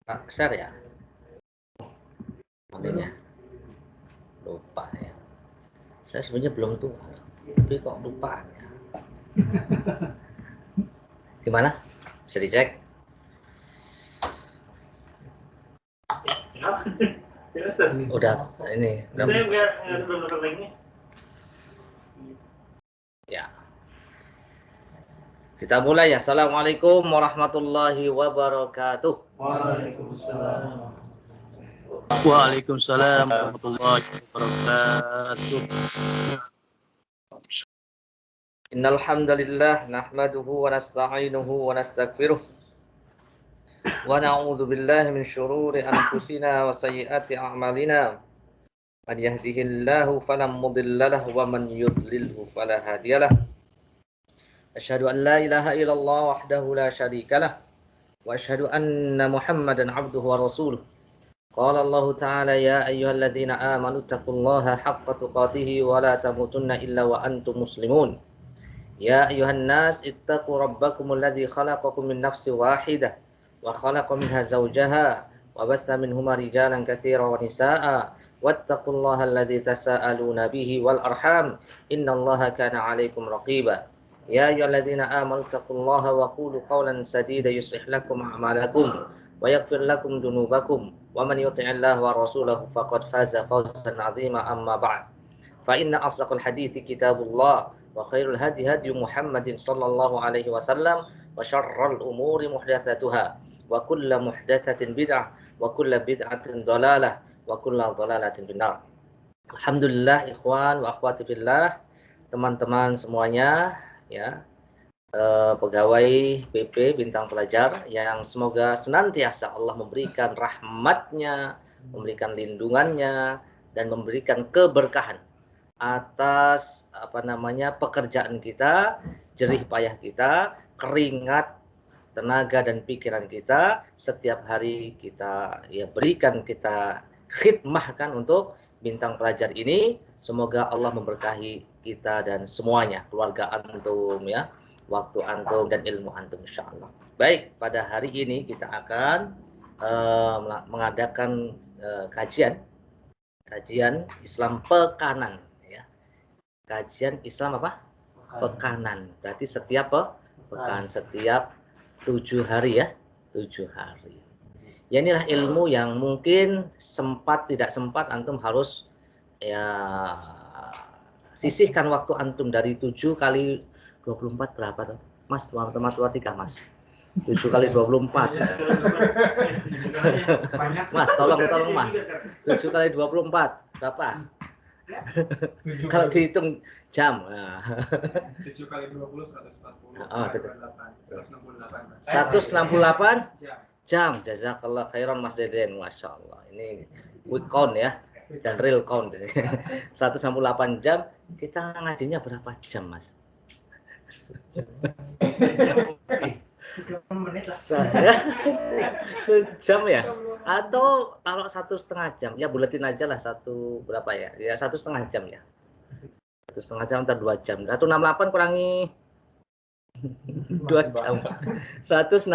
Kak, share ya? Anunya lupa ya. Saya sebenarnya belum tua, tapi kok lupaan ya. Gimana? Bisa dicek? Udah ini. Udah. Saya nggak ada linknya. Ya. Kita mulai ya. Assalamualaikum warahmatullahi wabarakatuh. Waalaikumsalam. Waalaikumsalam warahmatullahi wabarakatuh. Innal hamdalillah nahmaduhu wa nasta'inuhu wa nastaghfiruh. Wa na'udzu billahi min syururi anfusina wa sayyiati a'malina. Man yahdihillahu fala mudilla lahu wa man yudlilhu fala hadiyalah. Asyhadu an la ilaha illallah wahdahu la syarikalah wa asyhadu anna Muhammadan 'abduhu wa rasuluh. Qala Allah Ta'ala ya ayyuhalladzina amanu taqullaha haqqa tuqatih wa la tamutunna illa wa antum muslimun. Ya ayyuhan nas ittaqu rabbakumul ladzi khalaqakum min nafsin wahidah wa khalaqa minha zawjaha wa batha minhuma rijalan katsiran wa nisaa'a wattaqullaha alladzi tasaaluna bihi wal arham innallaha kana 'alaikum raqiba. Ya ayyuhalladzina amanu taqullaha wa qulu qawlan sadida yuslih lakum a'malakum wa yaghfir lakum dhunubakum wa man yuti'illaha wa rasulahu faqad faza fawzan 'azima amma ba'd. Fa inna asdaqal hadithi kitabullah wa khairul hadi hadi Muhammadin sallallahu alaihi wasallam wa syarrul umuri muhdatsatuha wa kullu muhdatsatin bid'ah wa kullu bid'atin dhalalah wa kullu dhalalatin finnar. Alhamdulillah ikhwan wa akhwati fillah, teman-teman semuanya ya, pegawai BP Bintang Pelajar yang semoga senantiasa Allah memberikan rahmatnya, memberikan lindungannya dan memberikan keberkahan atas pekerjaan kita, jerih payah kita, keringat, tenaga dan pikiran kita setiap hari kita ya berikan, kita khidmahkan untuk Bintang Pelajar ini. Semoga Allah memberkahi kita dan semuanya, keluarga antum ya, waktu antum dan ilmu antum insyaallah. Baik, pada hari ini kita akan mengadakan kajian Islam pekanan ya. Kajian Islam apa? Pekanan. Berarti setiap pekan, setiap 7 hari ya, 7 hari. Ya inilah ilmu yang mungkin sempat tidak sempat antum harus ya sisihkan waktu antum dari 7 kali 24 berapa tuh? Mas, matematika Mas. 7 kali 24. Mas, tolong Mas. 7 kali 24 berapa? Kalau dihitung jam. 7 kali 20 140. Oh, betul. 168. 168 jam. Jazakallah khairan Mas Deden. Masya Allah. Ini quick count ya. Dan real count. 168 jam. Kita ngajinya berapa jam Mas? Sejam ya? Atau taruh 1,5 jam? Ya buletin aja lah berapa ya? Ya 1,5 jam ya. 1,5 jam atau 2 jam. 168 kurangi 2 jam. 166.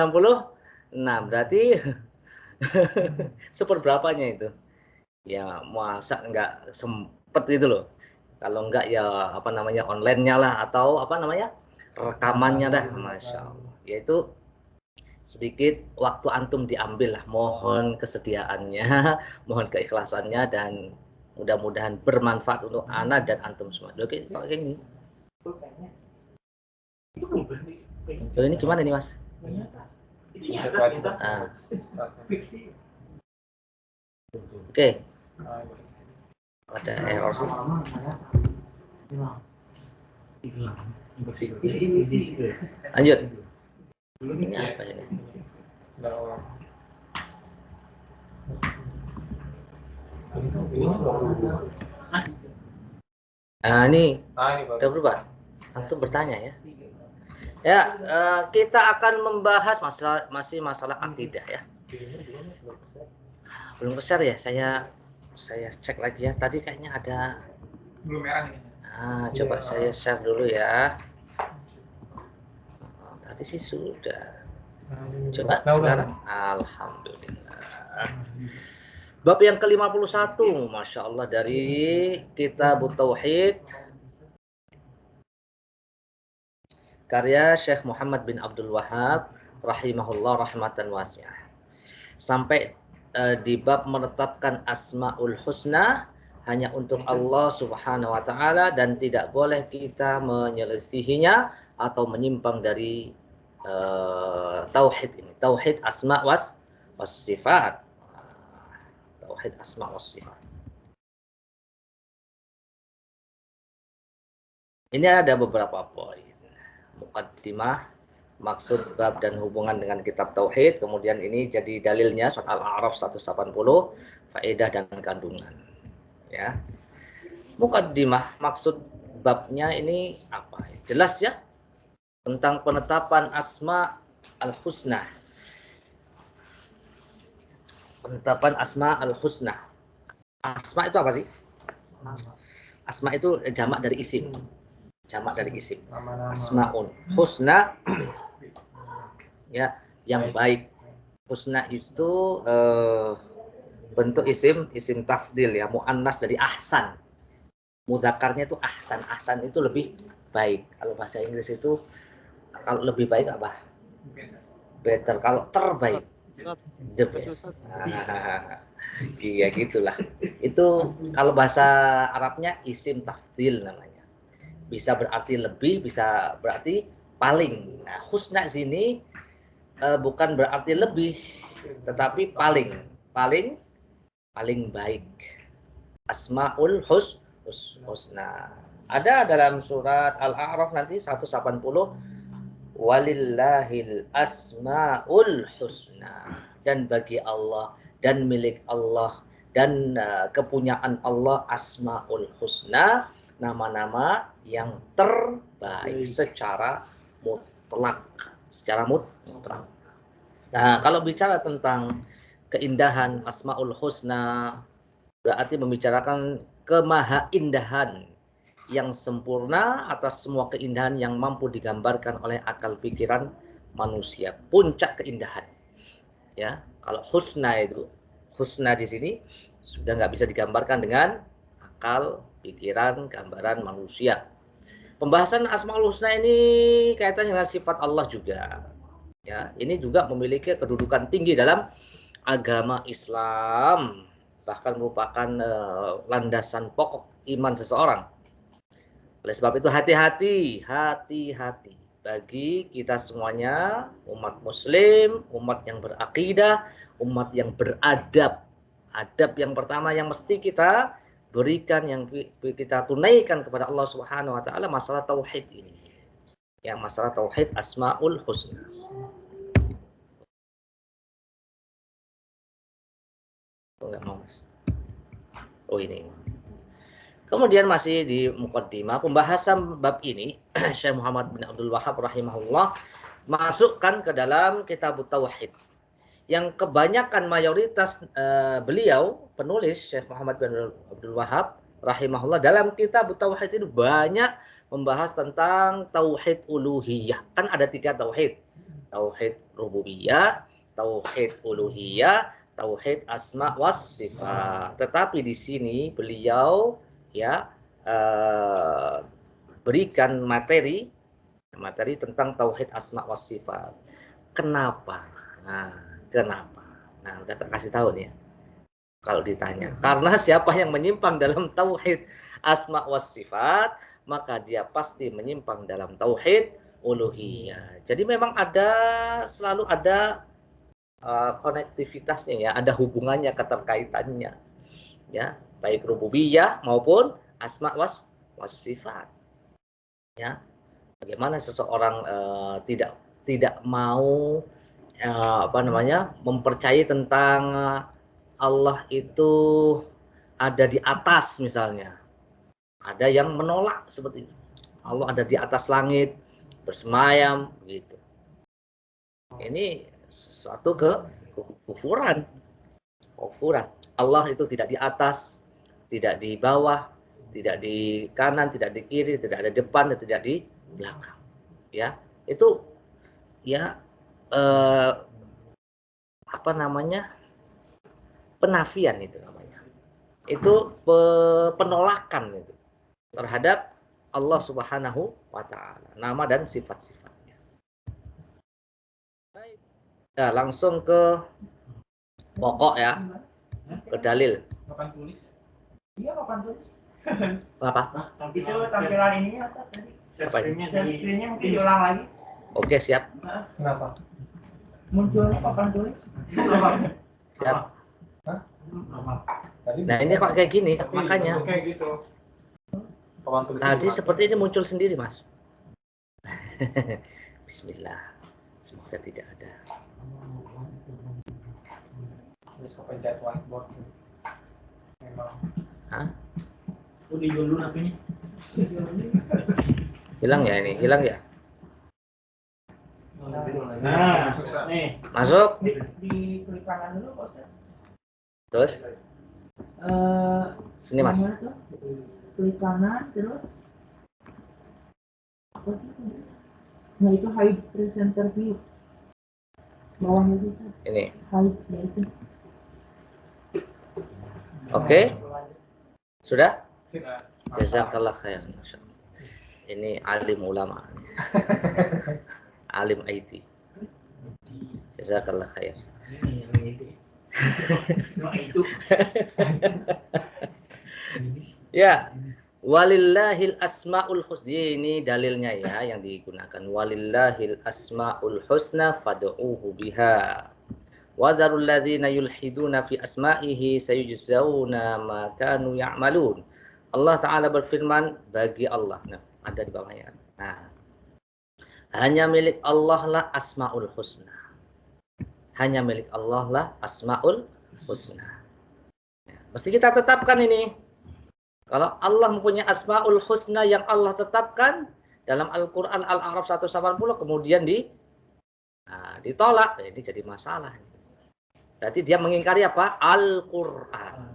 Berarti seperberapanya itu? Ya masa nggak sempet gitu loh. Kalau nggak ya online-nya lah atau rekamannya dah. Masya Allah. Yaitu sedikit waktu antum diambil lah. Mohon kesediaannya, mohon keikhlasannya dan mudah-mudahan bermanfaat untuk ana dan antum semua. Oke, kalau kayak gini. Ini gimana nih Mas? Oke. Ada error sih. Lanjut. Ini apa ini? Nah ini udah berubah. Antum bertanya ya. Ya, kita akan membahas masalah akidah ya. Belum besar ya, saya cek lagi ya. Tadi kayaknya ada belum merah ini. Coba saya share dulu ya. Tadi sih sudah. Coba sekarang. Alhamdulillah. Bab yang ke-51, Masya Allah, dari Kitab Tauhid, karya Syekh Muhammad bin Abdul Wahhab rahimahullah rahmatan wasi'ah. Sampai di bab menetapkan Asmaul Husna hanya untuk Allah Subhanahu wa taala dan tidak boleh kita menyelisihinya atau menyimpang dari tauhid ini. Tauhid asma was sifat. Tauhid asma was sifat. Ini ada beberapa poin. Muqaddimah, maksud bab dan hubungan dengan kitab tauhid, kemudian ini jadi dalilnya surat Al-A'raf 180, faedah dan kandungan. Ya. Muqaddimah, maksud babnya ini apa? Jelas ya, tentang penetapan asma al-husna. Penetapan asma al-husna. Asma itu apa sih? Asma itu jamak dari isim. Jamak dari isim. Asmaun husna, ya, yang baik. Husna itu bentuk isim tafdil ya, muannas dari ahsan. Mudzakarnya itu ahsan. Ahsan itu lebih baik. Kalau bahasa Inggris itu kalau lebih baik apa? Better. Kalau terbaik, the best. Iya gitulah. Itu kalau bahasa Arabnya isim tafdil namanya. Bisa berarti lebih, bisa berarti paling. Nah, husna sini bukan berarti lebih, tetapi paling baik. Asmaul husna. Ada dalam surat Al-A'raf nanti 180, walillahil asmaul husna, dan bagi Allah dan milik Allah dan kepunyaan Allah asmaul husna, nama-nama yang terbaik secara mutlak, Nah, kalau bicara tentang keindahan asmaul husna, berarti membicarakan kemahaindahan yang sempurna atas semua keindahan yang mampu digambarkan oleh akal pikiran manusia. Puncak keindahan. Ya, kalau husna itu, husna di sini sudah nggak bisa digambarkan dengan akal, pikiran, gambaran manusia. Pembahasan Asmaul Husna ini kaitannya dengan sifat Allah juga. Ya, ini juga memiliki kedudukan tinggi dalam agama Islam, bahkan merupakan landasan pokok iman seseorang. Oleh sebab itu hati-hati bagi kita semuanya, umat muslim, umat yang berakidah, umat yang beradab. Adab yang pertama yang mesti kita berikan, yang kita tunaikan kepada Allah Subhanahu wa taala, masalah tauhid ini. Ya, masalah tauhid Asmaul Husna. Enggak mau, Mas. Oh, ini. Kemudian masih di muqaddimah pembahasan bab ini, Syekh Muhammad bin Abdul Wahhab rahimahullah masukkan ke dalam kitab tauhid. Yang kebanyakan mayoritas beliau penulis Syekh Muhammad bin Abdul Wahhab rahimahullah dalam kitab tauhid itu banyak membahas tentang tauhid uluhiyah. Kan ada 3 tauhid. Tauhid rububiyah, tauhid uluhiyah, tauhid asma was sifat. Tetapi di sini beliau ya berikan materi tentang tauhid asma was sifat. Kenapa? Kenapa? Nah, udah kasih tahu nih ya. Kalau ditanya, karena siapa yang menyimpang dalam tauhid asma was sifat, maka dia pasti menyimpang dalam tauhid uluhiyah. Jadi memang selalu ada konektivitasnya ya, ada hubungannya, keterkaitannya. Ya, baik rububiyah maupun asma was sifat. Ya, bagaimana seseorang tidak mau mempercayai tentang Allah itu ada di atas misalnya. Ada yang menolak seperti itu. Allah ada di atas langit, bersemayam begitu. Ini sesuatu kekufuran. Allah itu tidak di atas, tidak di bawah, tidak di kanan, tidak di kiri, tidak ada depan, dan tidak di belakang. Ya, itu ya penafian itu namanya. Itu penolakan itu terhadap Allah Subhanahu wa taala, nama dan sifat-sifatnya. Baik. Nah, langsung ke pokok ya, ke dalil. Papan tulis. Iya, papan tulis. Apa? Itu tampilan ininya apa tadi? Apa ini? Screen-nya mungkin diulang lagi. Oke, siap. Kenapa? Munculnya papan tulis. Siap. Hah? Nah, ini kok kayak gini, makanya. Kayak gitu. Papan tulis. Tadi seperti ini muncul sendiri, Mas. Bismillah. Semoga tidak ada. Terus kepencet whiteboard. Memang. Hah? Udah dulu ini. Hilang ya ini? Hilang ya? Nah, nih. Masuk. Di klik kanan dulu, Pak Ustaz. Terus? Sini, Mas. Klik kanan terus apa sih? Nah itu hide presenter view bawahnya itu Ini. hide ya itu. Oke. Sudah? Sudah. Jazakallah khair. Ini alim ulama. Alim IT. Jazakallah khair. Ya, walillahil asmaul husna. Ini dalilnya ya yang digunakan. Walillahil asmaul husna fad'uuhu biha. Wa dzarul ladzina yulhiduna fi asma'ihi sayujzauna ma kanu ya'malun. Allah Ta'ala berfirman, bagi Allah. Nah, ada di bawahnya. Nah, hanya milik Allah lah asmaul husna. Hanya milik Allah lah asmaul husna. Ya, mesti kita tetapkan ini. Kalau Allah mempunyai asmaul husna yang Allah tetapkan dalam Al-Quran Al-A'raf 180 kemudian ditolak, ini jadi masalah. Berarti dia mengingkari apa? Al-Quran.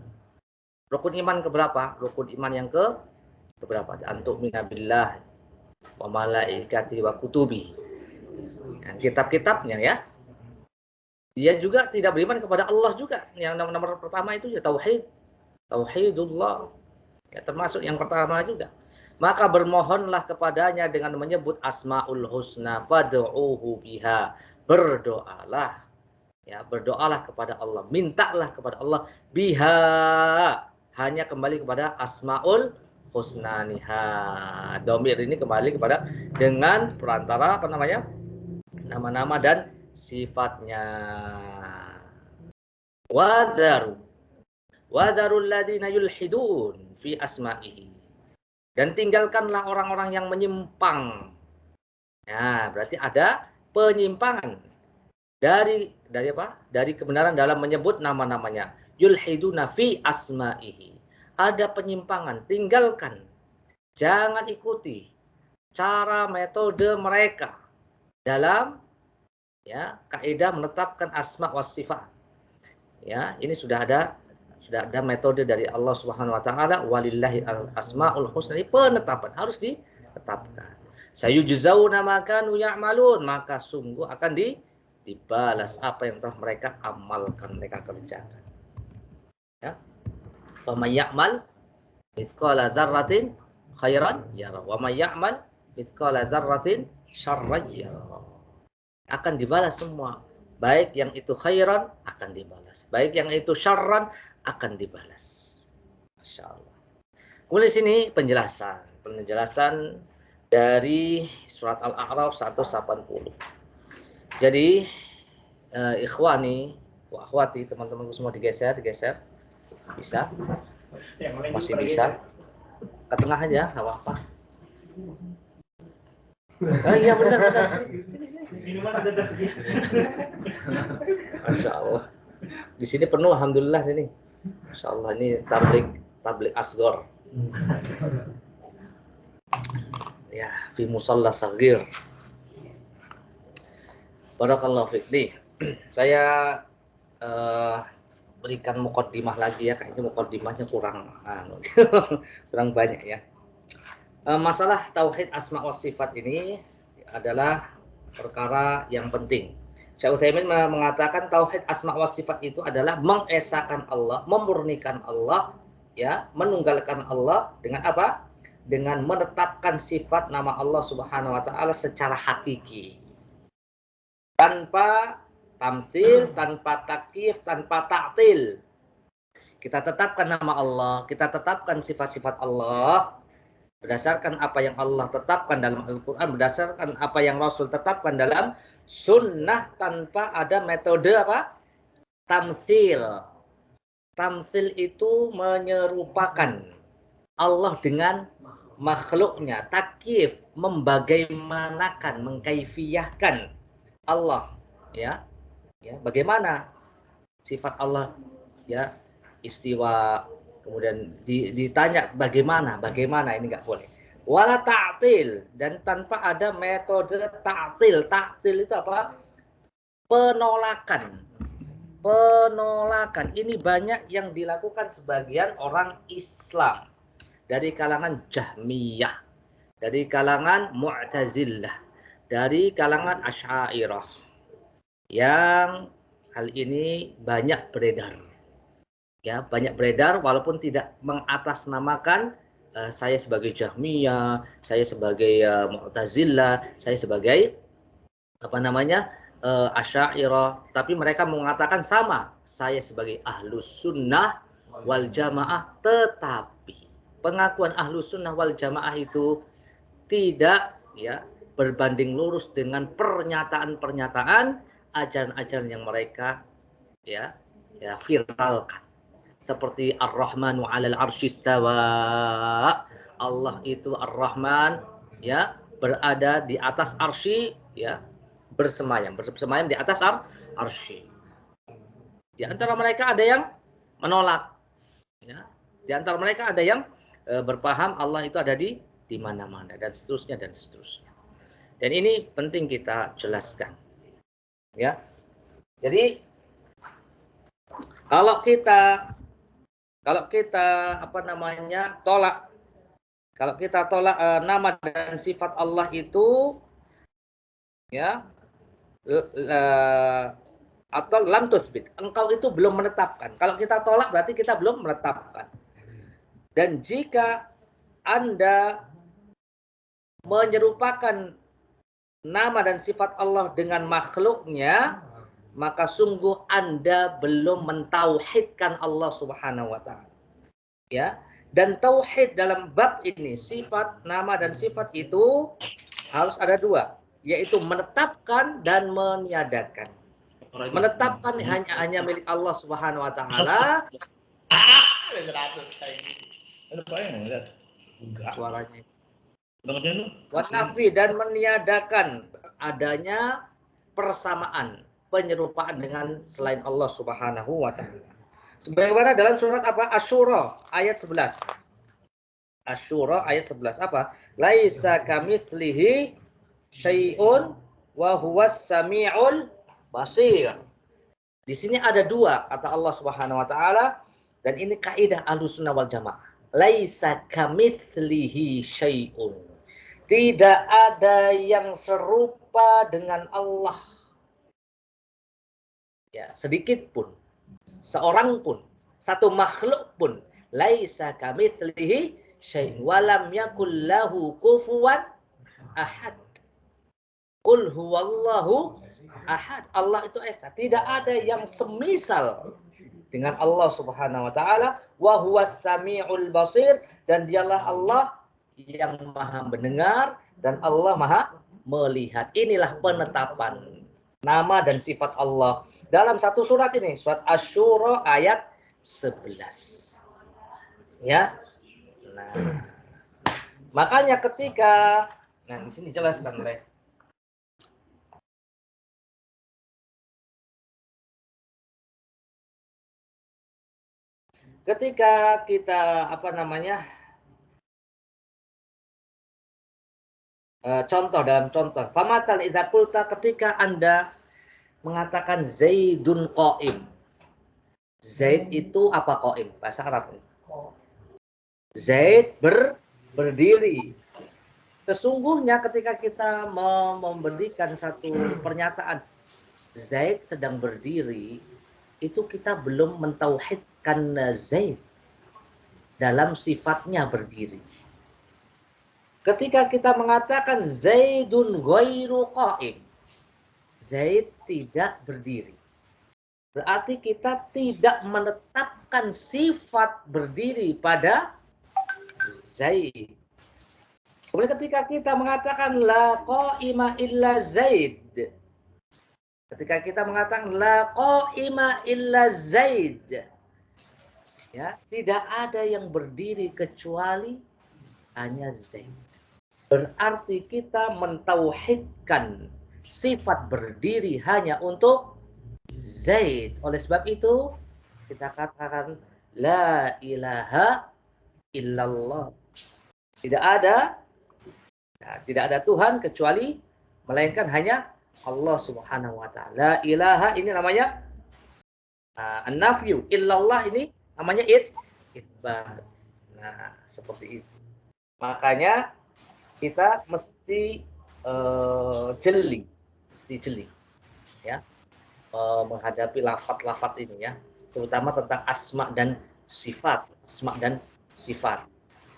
Rukun iman keberapa? Rukun iman yang keberapa? Antuk minabillah wa malaikati wa kutubi. Kitab-kitabnya ya. Dia juga tidak beriman kepada Allah juga. Yang nomor pertama itu ya tauhid. Tauhidullah. Ya, termasuk yang pertama juga. Maka bermohonlah kepadanya dengan menyebut asmaul husna fad'uuhu biha. Berdoalah. Ya, berdoalah kepada Allah, mintalah kepada Allah biha. Hanya kembali kepada asmaul husna niha. Domir ini kembali kepada dengan perantara apa namanya? Nama-nama dan sifatnya. Wadharul ladzina yulhidun fi asma'ihi. Dan tinggalkanlah orang-orang yang menyimpang. Nah, berarti ada penyimpangan dari apa? Dari kebenaran dalam menyebut nama-namanya. Yulhiduna fi asma'ihi. Ada penyimpangan, tinggalkan. Jangan ikuti cara metode mereka dalam ya kaidah menetapkan asma wa sifat. Ya, ini sudah ada metode dari Allah Subhanahu wa taala, walillahi asmaul husna. Ini penetapan harus ditetapkan. Sayujzauna ma kanu ya'malun, maka sungguh akan dibalas apa yang telah mereka amalkan, mereka kerjakan. Ya. Faman ya'mal mithqala dzarratin khairan yara wa may ya'mal mithqala dzarratin syarran yara. Akan dibalas semua. Baik yang itu khairan akan dibalas. Baik yang itu syarran akan dibalas. Masya Allah. Kemudian sini penjelasan dari surat Al-A'raf 180. Jadi ikhwani wa akhwati, teman-temanku semua digeser. Bisa? Masih bisa? Ke tengah aja, enggak apa-apa. Oh iya benar. Sini. Minuman ada sedikit. Masya Allah. Di sini penuh, alhamdulillah sini. Masya Allah, ini tablik asghar. Ya, fi musalla saghir. Barakallahu fiik. Nih, saya berikan muqaddimah lagi ya, kayaknya muqaddimahnya kurang banyak ya. Masalah tauhid asma wa sifat ini adalah perkara yang penting. Syekh Utsaimin mengatakan tauhid asma wa sifat itu adalah mengesahkan Allah, memurnikan Allah, ya, menunggalkan Allah dengan apa? Dengan menetapkan sifat nama Allah Subhanahu wa taala secara hakiki. Tanpa tamtsil, tanpa takyif, tanpa ta'til. Kita tetapkan nama Allah, kita tetapkan sifat-sifat Allah berdasarkan apa yang Allah tetapkan dalam Al-Qur'an, berdasarkan apa yang Rasul tetapkan dalam sunnah, tanpa ada metode apa? Tamtsil. Tamtsil itu menyerupakan Allah dengan makhluknya. Takyif, membagaimanakan, mengkaifiyahkan Allah, ya. Ya, bagaimana sifat Allah, ya, istiwa, kemudian ditanya bagaimana ini nggak boleh. Wala ta'til, dan tanpa ada metode ta'til. Ta'til itu apa? Penolakan. Penolakan ini banyak yang dilakukan sebagian orang Islam dari kalangan Jahmiyah, dari kalangan Mu'tazilah, dari kalangan Asy'ariyah, yang hal ini banyak beredar. Ya, banyak beredar walaupun tidak mengatasnamakan saya sebagai Jahmiyah, saya sebagai Mu'tazilah, saya sebagai apa namanya Asy'ariyah, tapi mereka mengatakan sama, saya sebagai Ahlus Sunnah wal Jamaah. Tetapi pengakuan Ahlus Sunnah wal Jamaah itu tidak, ya, berbanding lurus dengan pernyataan-pernyataan ajaran-ajaran yang mereka ya viralkan. Seperti Ar-Rahmanu 'alal 'arsy istawa. Allah itu Ar-Rahman, ya, berada di atas arsy, ya, bersemayam di atas arsy. Di antara mereka ada yang menolak, ya. Di antara mereka ada yang berpaham Allah itu ada di mana-mana, dan seterusnya dan seterusnya. Dan ini penting kita jelaskan, ya. Jadi kalau kita apa namanya tolak, nama dan sifat Allah itu, ya, atau lam tutsbit, engkau itu belum menetapkan. Kalau kita tolak berarti kita belum menetapkan. Dan jika Anda menyerupakan nama dan sifat Allah dengan makhluknya, maka sungguh Anda belum mentauhidkan Allah Subhanahu wa taala. Ya. Dan tauhid dalam bab ini, sifat, nama dan sifat itu harus ada dua, yaitu menetapkan dan meniadakan. Menetapkan hanya milik Allah Subhanahu wa taala. Suaranya. Wanafi, dan meniadakan adanya persamaan, penyerupaan dengan selain Allah Subhanahu wa taala. Sebagaimana dalam surat apa? Asy-Syura ayat 11. Asy-Syura ayat 11 apa? Laisa kamitslihi syai'un wa huwas samiul basir. Di sini ada dua kata Allah Subhanahu wa taala, dan ini kaidah Ahlussunnah wal Jamaah. Laisa kamitslihi syai'un. Tidak ada yang serupa dengan Allah. Ya, sedikit pun, seorang pun, satu makhluk pun. Laisa kamitslihi syai'un wa lam yakul lahu kufuwan ahad. Qul huwallahu ahad. Allah itu esa, tidak ada yang semisal dengan Allah Subhanahu wa taala. Wa huwas samiul basir, dan dialah Allah yang maha mendengar dan Allah maha melihat. Inilah penetapan nama dan sifat Allah dalam satu surat ini, surat Asy-Syura ayat 11. Ya. Nah, makanya ketika di sini jelaskan oleh ketika kita apa namanya contoh, dalam contoh famasal idza qulta, ketika Anda mengatakan Zaidun qa'im. Zaid itu apa qa'im? Bahasa Arab. Zaid berdiri. Sesungguhnya ketika kita memberikan satu pernyataan Zaid sedang berdiri, itu kita belum mentauhidkan Zaid dalam sifatnya berdiri. Ketika kita mengatakan Zaidun ghairu qa'im, Zaid tidak berdiri. Berarti kita tidak menetapkan sifat berdiri pada Zaid. Kemudian ketika kita mengatakan la qa'ima illa Zaid, ketika kita mengatakan la qa'ima illa Zaid, ya, tidak ada yang berdiri kecuali hanya Zaid. Berarti kita mentauhidkan sifat berdiri hanya untuk Zaid. Oleh sebab itu kita katakan la ilaha illallah. Tidak ada Tuhan kecuali melainkan hanya Allah Subhanahu wa taala. La ilaha ini namanya an-nafyu, illallah ini namanya itsbat. Nah, seperti itu. Makanya kita mesti jeli ya, menghadapi lafaz-lafaz ini ya, terutama tentang asma dan sifat.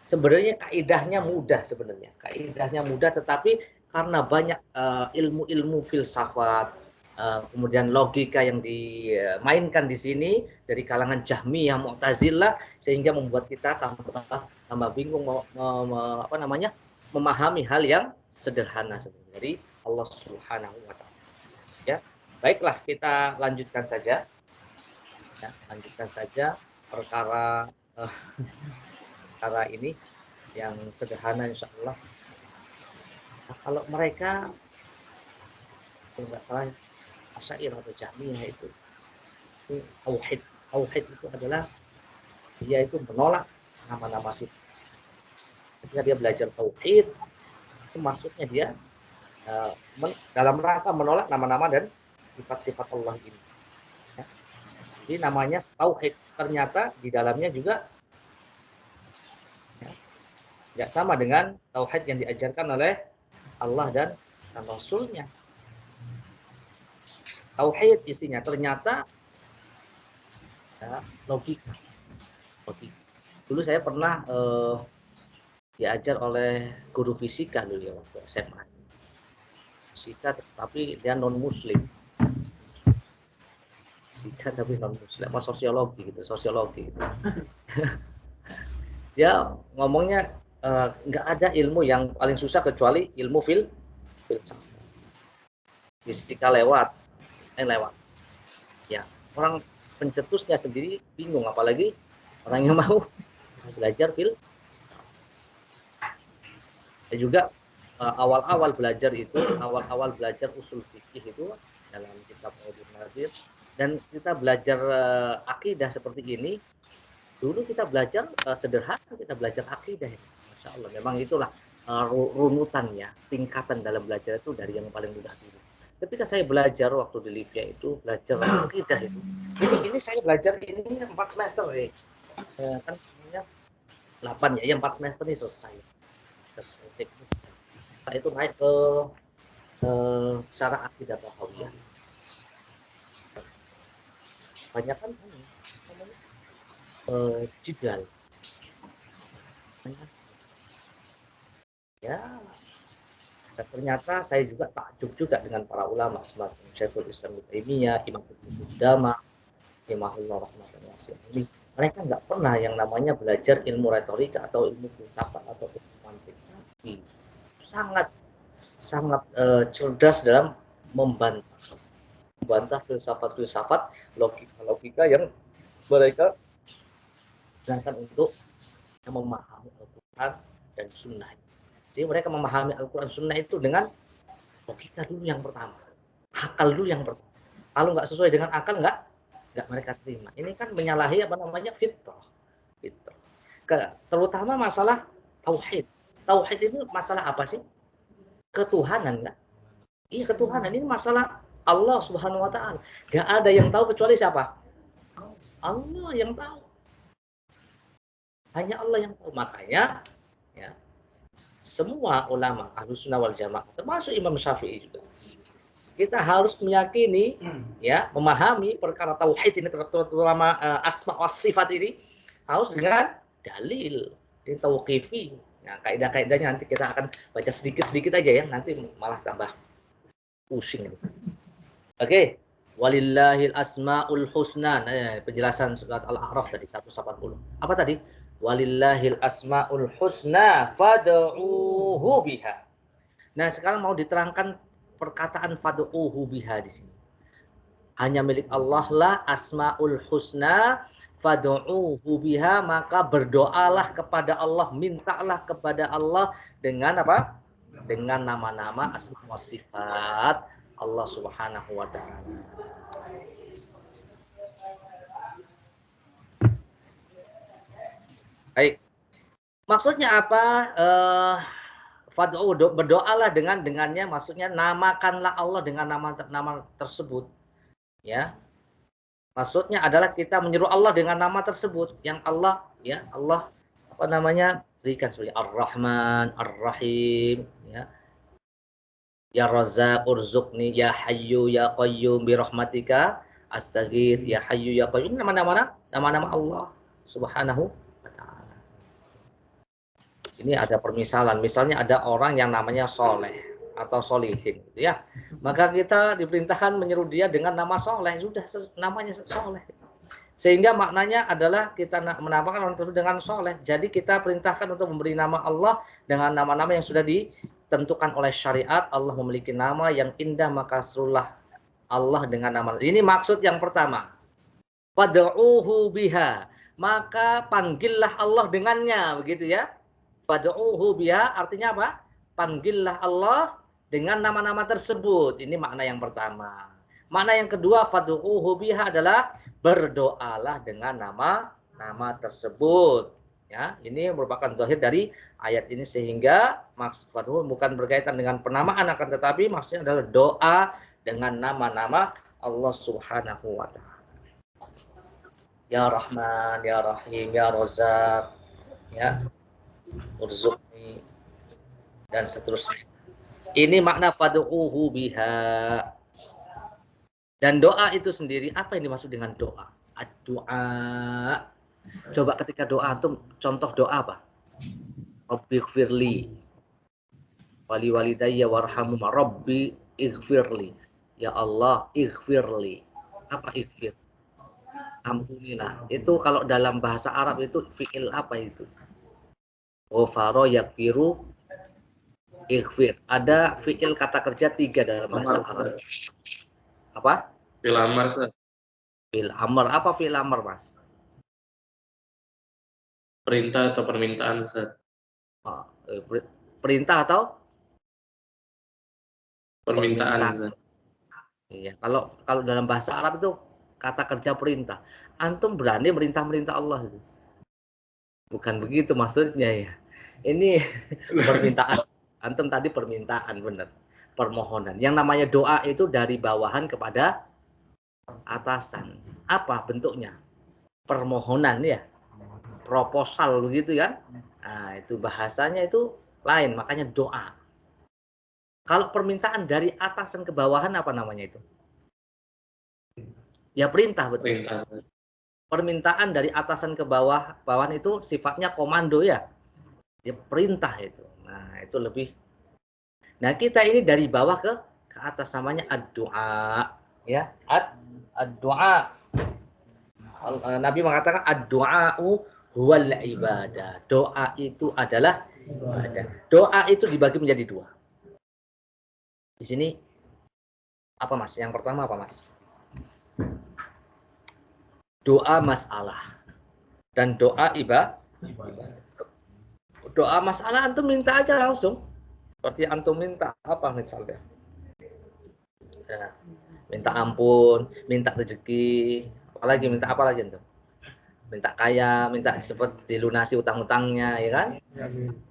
Sebenarnya kaidahnya mudah tetapi karena banyak ilmu-ilmu filsafat, kemudian logika yang dimainkan di sini dari kalangan Jahmiyah, Mu'tazilah, sehingga membuat kita tambah bingung memahami hal yang sederhana sebenarnya dari Allah Subhanahu wa taala. Ya, baiklah, kita lanjutkan saja. Ya, perkara ini yang sederhana insya Allah. Nah, kalau mereka tidak salah Asy'ariyah atau Jahmiyah itu tauhid itu adalah dia itu menolak nama-nama sifat. Ketika dia belajar tauhid itu maksudnya dia dalam rangka menolak nama-nama dan sifat-sifat Allah ini. Ya. Jadi namanya tauhid, ternyata di dalamnya juga tidak sama dengan tauhid yang diajarkan oleh Allah dan Rasul-Nya. Tauhid isinya ternyata ya, logika. Dulu saya pernah diajar oleh guru fisika dulu ya, waktu SMA. Fisika tapi dia non muslim. Fisika tapi non muslim, apa sosiologi gitu. Dia ngomongnya nggak ada ilmu yang paling susah kecuali ilmu filsafat. Fisika lewat. Ya, orang pencetusnya sendiri bingung, apalagi orang yang mau belajar dan juga awal-awal belajar usul fikih itu dalam kitab Qawaidun Nadir, dan kita belajar akidah seperti ini. Dulu kita belajar sederhana, kita belajar akidah. Masya Allah, memang itulah runutannya, tingkatan dalam belajar itu dari yang paling mudah dulu. Ketika saya belajar waktu di Libya itu, belajar akidah itu. Ini saya belajar ini 4 semester nih. Kan sebenarnya 8 ya, 4 semester ini selesai. Setelah itu naik ke cara akidah tahawiyah. Banyak kan jidal. Ya, dan ternyata saya juga takjub juga dengan para ulama semacam Syekhul Islam Ibnu Taimiyah, Imam Ibnu Qudamah, Imamullah rahmatan wasi'ah. Mereka nggak pernah yang namanya belajar ilmu retorika atau ilmu filsafat atau ilmu mantik. Tapi sangat cerdas dalam membantah filsafat logika yang mereka gunakan untuk memahami Al-Quran dan Sunnah. Jadi mereka memahami Al-Quran Sunnah itu dengan logika dulu yang pertama, akal dulu yang pertama. Kalau nggak sesuai dengan akal nggak mereka terima. Ini kan menyalahi fitrah. Terutama masalah tauhid. Tauhid itu masalah apa sih? Ketuhanan, nggak? Iya, ketuhanan. Ini masalah Allah Subhanahu Wa Taala. Nggak ada yang tahu kecuali siapa? Allah yang tahu. Hanya Allah yang tahu. Makanya semua ulama Ahlus Sunnah wal Jamaah, termasuk Imam Syafi'i juga, kita harus meyakini, ya, memahami perkara tauhid ini, terutama asma wa sifat ini harus dengan dalil, ini tauqifi. Nah, kaidah-kaidahnya nanti kita akan baca sedikit-sedikit aja ya, nanti malah tambah pusing. Oke. Walillahil asmaul husna. Nah, penjelasan surat Al-A'raf tadi 180. Apa tadi? Walillahil asmaul husna fad'uuhu biha. Nah, sekarang mau diterangkan perkataan fad'uuhu biha di sini. Hanya milik Allah lah asmaul husna fad'uuhu biha, maka berdoalah kepada Allah, mintalah kepada Allah dengan apa? Dengan nama-nama asma wa sifat Allah Subhanahu wa taala. Baik. Maksudnya apa? Fad'u, berdoalah dengannya, maksudnya namakanlah Allah dengan nama tersebut. Ya. Maksudnya adalah kita menyeru Allah dengan nama tersebut yang Allah, ya, Allah apa namanya? Berikan sebagai Ar-Rahman, Ar-Rahim, ya. Ya Razzaq urzuqni, ya Hayyu ya Qayyum bi rahmatika astaghits, ya Hayyu ya Qayyum. Ini nama-nama Allah Subhanahu wa taala. Ini ada permisalan, misalnya ada orang yang namanya Soleh atau Solihin, gitu ya. Maka kita diperintahkan menyeru dia dengan nama Soleh, sudah namanya Soleh. Sehingga maknanya adalah kita menamakan orang tersebut dengan Soleh. Jadi kita perintahkan untuk memberi nama Allah dengan nama-nama yang sudah ditentukan oleh syariat. Allah memiliki nama yang indah, maka serulah Allah dengan nama. Ini maksud yang pertama. Fad'uuhu biha, maka panggillah Allah dengannya, begitu ya. Fad'uuhu biha artinya apa? Panggillah Allah dengan nama-nama tersebut. Ini makna yang pertama. Makna yang kedua, fad'uuhu biha adalah berdoalah dengan nama tersebut. Ya, ini merupakan zahir dari ayat ini, sehingga maksud fad'uuhu bukan berkaitan dengan penamaan, akan tetapi maksudnya adalah doa dengan nama-nama Allah Subhanahu wa taala. Ya Rahman, ya Rahim, ya Razzaq, ya Urzuqni, dan seterusnya. Ini makna fad'uuhu biha. Dan doa itu sendiri, apa yang dimaksud dengan doa? Ad-du'a. Coba ketika doa itu contoh doa apa? Rabbi ighfirli wali walidayya warhamhuma. Rabbi ighfirli. Ya Allah, ighfirli. Apa ighfir? Ampunilah. Itu kalau dalam bahasa Arab itu fi'il apa itu? Ghafara yaghfiru ighfir. Ada fi'il kata kerja 3 dalam bahasa Arab. Apa? Fi'il amar, Ustaz. Fi'il amar. Apa fi'il amar, Mas? Perintah atau permintaan, Ustaz. Perintah atau Permintaan, Ustaz. Iya, kalau dalam bahasa Arab itu kata kerja perintah. Antum berani merintah Allah itu. Bukan begitu maksudnya ya. Ini permintaan. Antum tadi permintaan, benar. Permohonan. Yang namanya doa itu dari bawahan kepada atasan. Apa bentuknya? Permohonan ya. Proposal begitu kan? Nah, itu bahasanya itu lain, makanya doa. Kalau permintaan dari atasan ke bawahan apa namanya itu? Ya perintah, betul. Perintah. Permintaan dari atasan ke bawahan itu sifatnya komando ya. Ya perintah itu. Nah, itu lebih. Nah, kita ini dari bawah ke atas, namanya ad-du'a, ya. Ad-du'a. Nabi mengatakan ad-du'a'u huwal ibadah. Doa itu adalah ibadah. Doa itu dibagi menjadi 2. Di sini apa, Mas? Yang pertama apa, Mas? Doa masalah dan doa ibadah. Doa masalah antum minta aja langsung. Seperti antum minta apa misalnya? Ya, minta ampun, minta rezeki, apalagi minta apa lagi antum? Minta kaya, minta cepat dilunasi utang-utangnya, ya kan?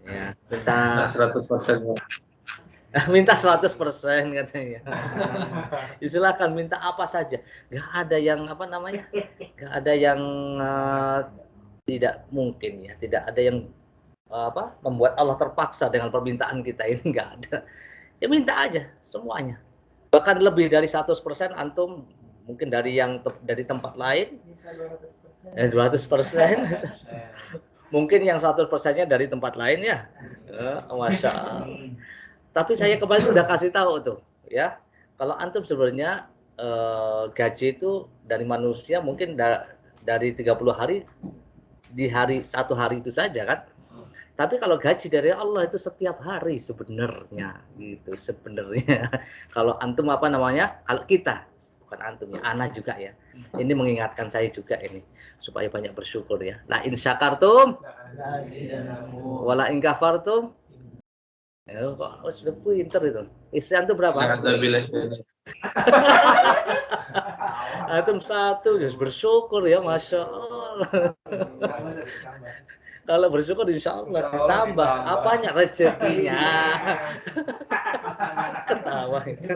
Ya, minta 100%. Minta 100% katanya. Silakan minta apa saja. Gak ada yang apa namanya? Gak ada yang tidak mungkin ya. Tidak ada yang membuat Allah terpaksa dengan permintaan kita ini, nggak ada. Ya minta aja semuanya. bahkan lebih dari 100% antum mungkin dari dari tempat lain 200%. Mungkin yang 100%-nya dari tempat lain ya. Masya Allah. Tapi saya kemarin sudah kasih tahu tuh ya. Kalau antum sebenarnya gaji itu dari manusia mungkin dari 30 hari di satu hari itu saja kan. Tapi kalau gaji dari Allah itu setiap hari sebenarnya gitu sebenarnya. Kalau antum apa namanya? Kalau kita bukan antum ya, ana juga ya. Ini mengingatkan saya juga ini supaya banyak bersyukur ya. La in syakartum wala in kafartum. Ya, kok sudah pinter itu. Istri antum berapa? Antum 1 ya bersyukur ya, masya Allah. Kalau bersyukur insya Allah ditambah. Apanya? Rezekinya. Ketawa itu.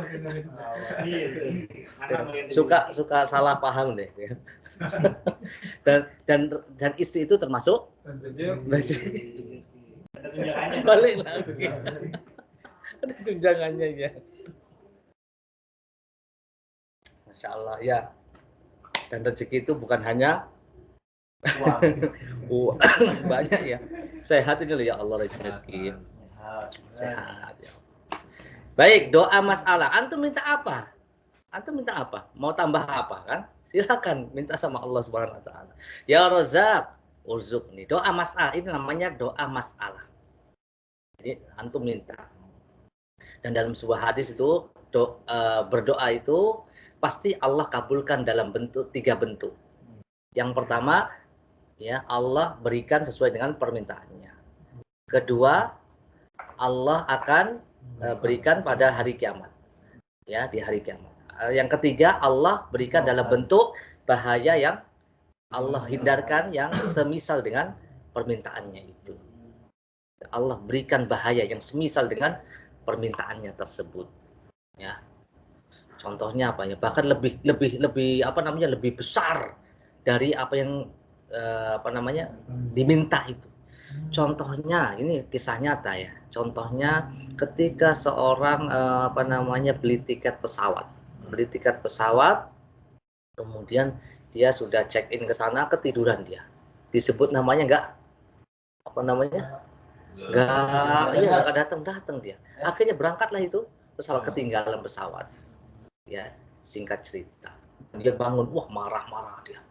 Suka salah paham deh. Dan istri itu termasuk balik lagi. Ada tunjangannya ya. Masya Allah ya. Dan rezeki itu bukan hanya banyak ya. Sehat ini loh ya Allah rezeki. Sehat ya. Baik, doa masalah. Antum minta apa? Antum minta apa? Mau tambah apa kan? Silakan minta sama Allah Subhanahu wa taala. Ya Razzaq, urzuqni. Doa masalah ini namanya doa masalah. Jadi antum minta. Dan dalam sebuah hadis itu berdoa itu pasti Allah kabulkan dalam 3 bentuk. Yang pertama ya Allah berikan sesuai dengan permintaannya. Kedua, Allah akan berikan pada hari kiamat. Ya, di hari kiamat. Yang ketiga, Allah berikan dalam bentuk bahaya yang Allah hindarkan yang semisal dengan permintaannya itu. Allah berikan bahaya yang semisal dengan permintaannya tersebut. Ya. Contohnya apa ya? Bahkan lebih apa namanya? Lebih besar dari apa yang diminta itu. Contohnya ini kisah nyata ya. Contohnya ketika seorang beli tiket pesawat, kemudian dia sudah check in ke sana, ketiduran dia. Disebut namanya nggak datang dia. Akhirnya berangkatlah itu pesawat, ketinggalan pesawat. Ya, singkat cerita. Dia bangun, wah marah-marah dia.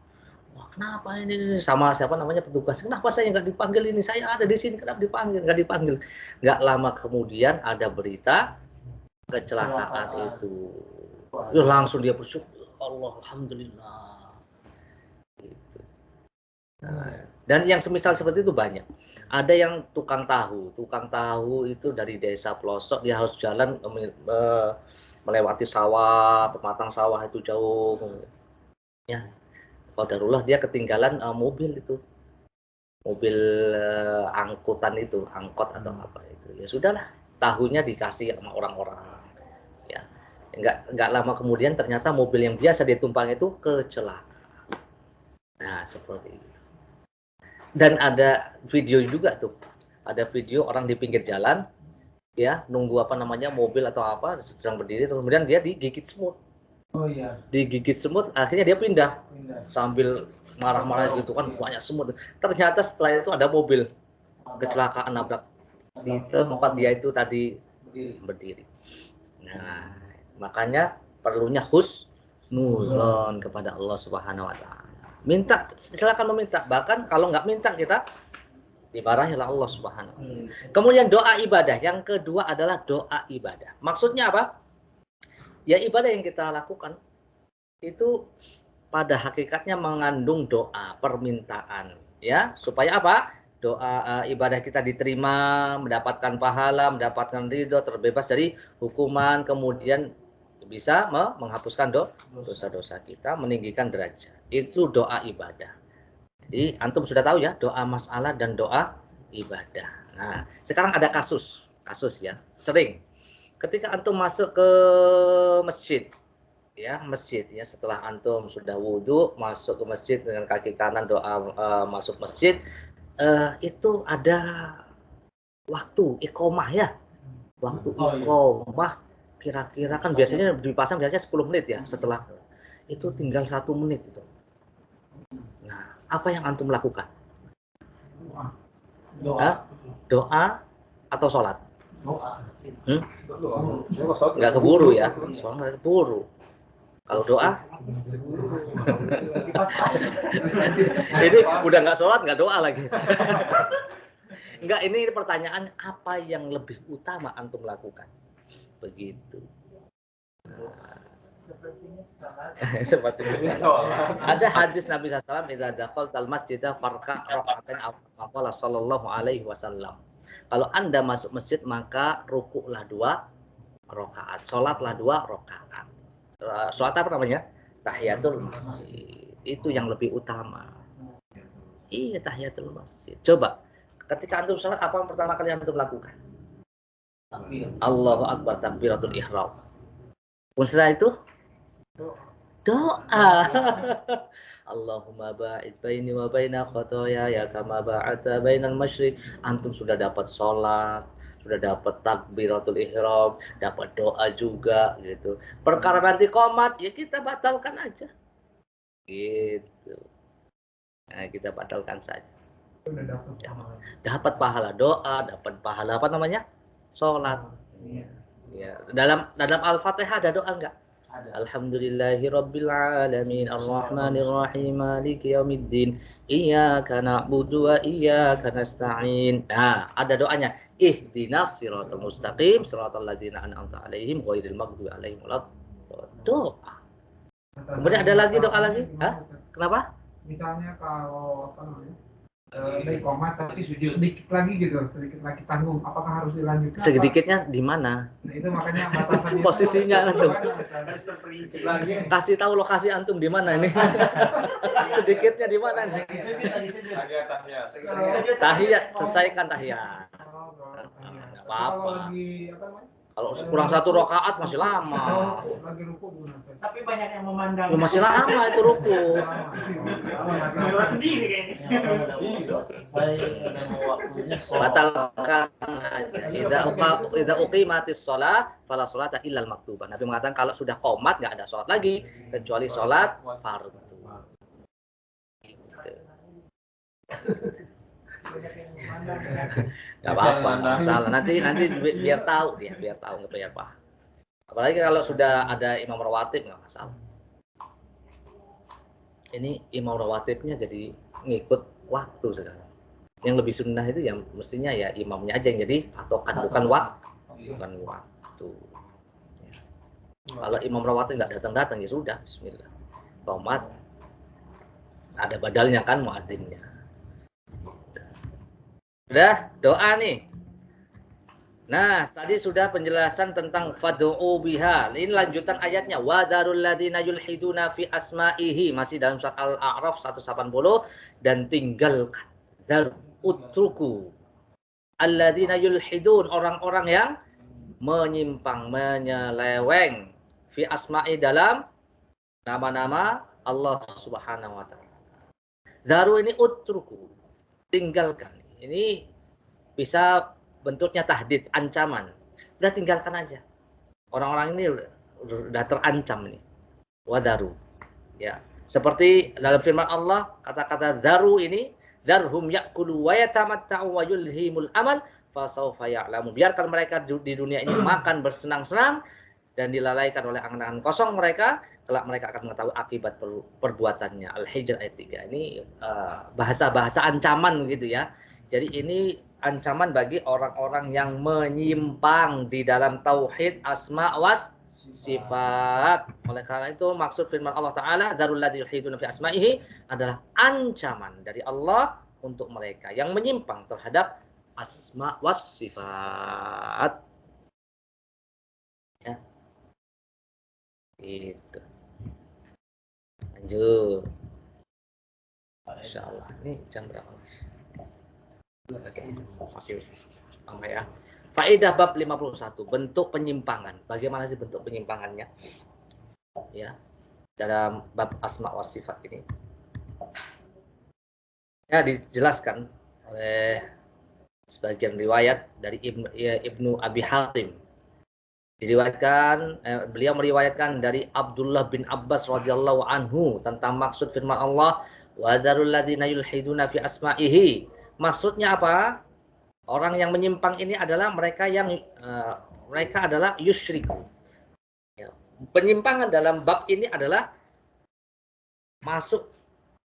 Wah, kenapa ini sama siapa namanya petugas? Kenapa saya nggak dipanggil ini? Saya ada di sini, kenapa dipanggil? Nggak dipanggil. Nggak lama kemudian ada berita kecelakaan itu. Ya, langsung dia bersyukur, Allah, alhamdulillah. Gitu. Nah, dan yang semisal seperti itu banyak. Ada yang tukang tahu itu dari desa pelosok, dia harus jalan melewati sawah, pematang sawah itu jauh. Ya. Qadarullah dia ketinggalan mobil itu. Mobil angkutan itu, angkot atau apa itu. Ya sudahlah, tahunya dikasih sama orang-orang. Ya. Enggak lama kemudian ternyata mobil yang biasa dia tumpangi itu kecelakaan. Nah, seperti itu. Dan ada video juga tuh. Ada video orang di pinggir jalan ya, nunggu mobil atau apa sedang berdiri, kemudian dia digigit semut. Oh iya. Digigit semut, akhirnya dia pindah. Sambil marah-marah gitu kan, banyak semut. Ternyata setelah itu ada mobil kecelakaan nabrak di tempat dia itu tadi berdiri. Nah, makanya perlunya husnuzon kepada Allah Subhanahu wa taala. Minta, silakan meminta. Bahkan kalau nggak minta kita dimarahi oleh Allah Subhanahu wa taala. Kemudian doa ibadah. Yang kedua adalah doa ibadah. Maksudnya apa? Ya ibadah yang kita lakukan itu pada hakikatnya mengandung doa, permintaan, ya, supaya apa? Doa ibadah kita diterima, mendapatkan pahala, mendapatkan ridho, terbebas dari hukuman, kemudian bisa menghapuskan dosa-dosa kita, meninggikan derajat. Itu doa ibadah. Jadi antum sudah tahu ya, doa masalah dan doa ibadah. Nah, sekarang ada kasus ya, sering ketika antum masuk ke masjid ya, setelah antum sudah wudhu masuk ke masjid dengan kaki kanan doa masuk masjid, itu ada waktu iqomah ya, waktu iqomah kira-kira kan biasanya dipasang biasanya 10 menit ya, setelah itu tinggal 1 menit itu. Nah, apa yang antum lakukan? Hah? Doa atau sholat? Nggak keburu ya, sholat nggak keburu. Kalau doa, ini udah nggak sholat nggak doa lagi. Enggak, ini pertanyaan apa yang lebih utama antum lakukan? Begitu. Seperti ada hadis Nabi SAW, idza dakhaltal masjida farka raka'atain faqala sallallahu alaihi wasallam. Kalau Anda masuk masjid maka rukuklah 2 rakaat, salatlah 2 rakaat. Salat apa namanya? Tahiyatul masjid. Itu yang lebih utama. Iya, tahiyatul masjid. Coba ketika antum salat apa yang pertama kali antum lakukan? Allahu Akbar, takbiratul ihram. Setelah itu doa. Allahumma ba'id baini wa baina khotoyaya kama ba'adta bainal masyriq. Antum sudah dapat sholat, sudah dapat takbiratul ihram, dapat doa juga gitu. Perkara nanti qomat ya kita batalkan aja. Gitu. Nah, kita batalkan saja. Dapat pahala doa, dapat pahala apa namanya? Sholat. Ya. Dalam Al-Fatihah ada doa enggak? Alhamdulillahirabbil alamin arrahmanir rahim maliki yaumiddin iyyaka na'budu wa iyyaka nasta'in. Nah, ada doanya. Ihdinas siratal mustaqim siratal ladzina an'amta 'alaihim ghairil maghdubi 'alaihim waladdallin. Doa. Kemudian ada lagi doa lagi? Hah? Kenapa? Misalnya kalau apa namanya? Dari koma tapi sedikit lagi gitu, sedikit lagi tanggung, apakah harus dilanjutkan? Sedikitnya di mana? Nah, itu makanya batasannya. Posisinya antum. Lagi. Kasih tahu lokasi antum di mana ini. Sedikitnya di mana nih? Tahiyat, selesaikan tahiyat. Enggak apa-apa. Kalau kurang 1 rakaat masih lama. Lagi ruku guna. Tapi banyak yang memandang. Masih lama itu ruku. Jual sendiri kayaknya. Batalkan aja. Idza uqimatis shalah fala sholata illal maktubah. Nabi mengatakan kalau sudah qomat enggak ada salat lagi kecuali salat fardhu. Gak apa-apa, nggak masalah. Nanti biar tahu dia, biar tahu nggak biar paham. Apalagi kalau sudah ada imam rawatib nggak masalah. Ini imam rawatibnya jadi ngikut waktu sekarang. Yang lebih sunnah itu yang mestinya ya imamnya aja yang jadi patokan, bukan waktu. Ya. Kalau imam rawatib nggak datang ya sudah, bismillah. Tomat ada badalnya kan muadzinnya. Udah, doa nih. Nah, tadi sudah penjelasan tentang fad'u biha. Ini lanjutan ayatnya. Wa dzarul ladzina yulhiduna fi asma'ihi. Masih dalam surat Al-A'raf 180 dan tinggalkan dzar utruku alladzina yulhidun, orang-orang yang menyimpang, menyeleweng fi asma'i dalam nama-nama Allah Subhanahu wa taala. Dzaru ini utruku, tinggalkan. Ini bisa bentuknya tahdid, ancaman. Udah tinggalkan aja. Orang-orang ini udah terancam nih. Wadaru. Ya. Seperti dalam firman Allah, kata-kata zaru ini, zarhum ya'kulu wa yatamatta'u wa yulhimul amal fasawfa ya'lamu. Biarkan mereka di dunia ini makan bersenang-senang dan dilalaikan oleh angan-angan kosong mereka, kelak mereka akan mengetahui akibat perbuatannya. Al-Hijr ayat 3. Ini bahasa-bahasa ancaman gitu ya. Jadi ini ancaman bagi orang-orang yang menyimpang di dalam tauhid asma was sifat. Oleh karena itu maksud firman Allah Ta'ala, dzarul ladzina yulhiduna fi asma'ihi adalah ancaman dari Allah untuk mereka yang menyimpang terhadap asma was sifat. Ya. Itu. Lanjut. Insyaallah. Ini jam berapa, Mas? Oke, masih lama ya. Faedah bab 51, bentuk penyimpangan. Bagaimana sih bentuk penyimpangannya? Ya, dalam bab asma wa sifat ini. Ya, dijelaskan oleh sebagian riwayat dari Ibnu Abi Hatim. Beliau meriwayatkan dari Abdullah bin Abbas radhiyallahu anhu tentang maksud firman Allah, wa dzarul ladzina yulhiduna fi asma'ihi. Maksudnya apa? Orang yang menyimpang ini adalah mereka yang mereka adalah yusyriku. Ya. Penyimpangan dalam bab ini adalah masuk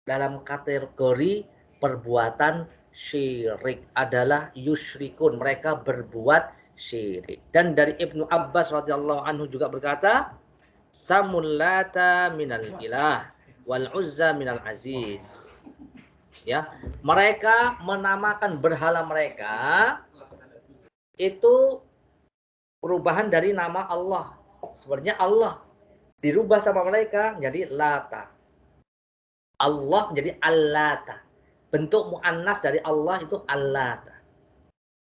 dalam kategori perbuatan syirik, adalah yusyrikun, mereka berbuat syirik. Dan dari Ibnu Abbas radhiyallahu anhu juga berkata, samul lata minal ilah wal uzza minal aziz. Ya, mereka menamakan berhala mereka itu perubahan dari nama Allah. Sebenarnya Allah dirubah sama mereka jadi Lata. Allah menjadi Allata. Bentuk muannas dari Allah itu Allata.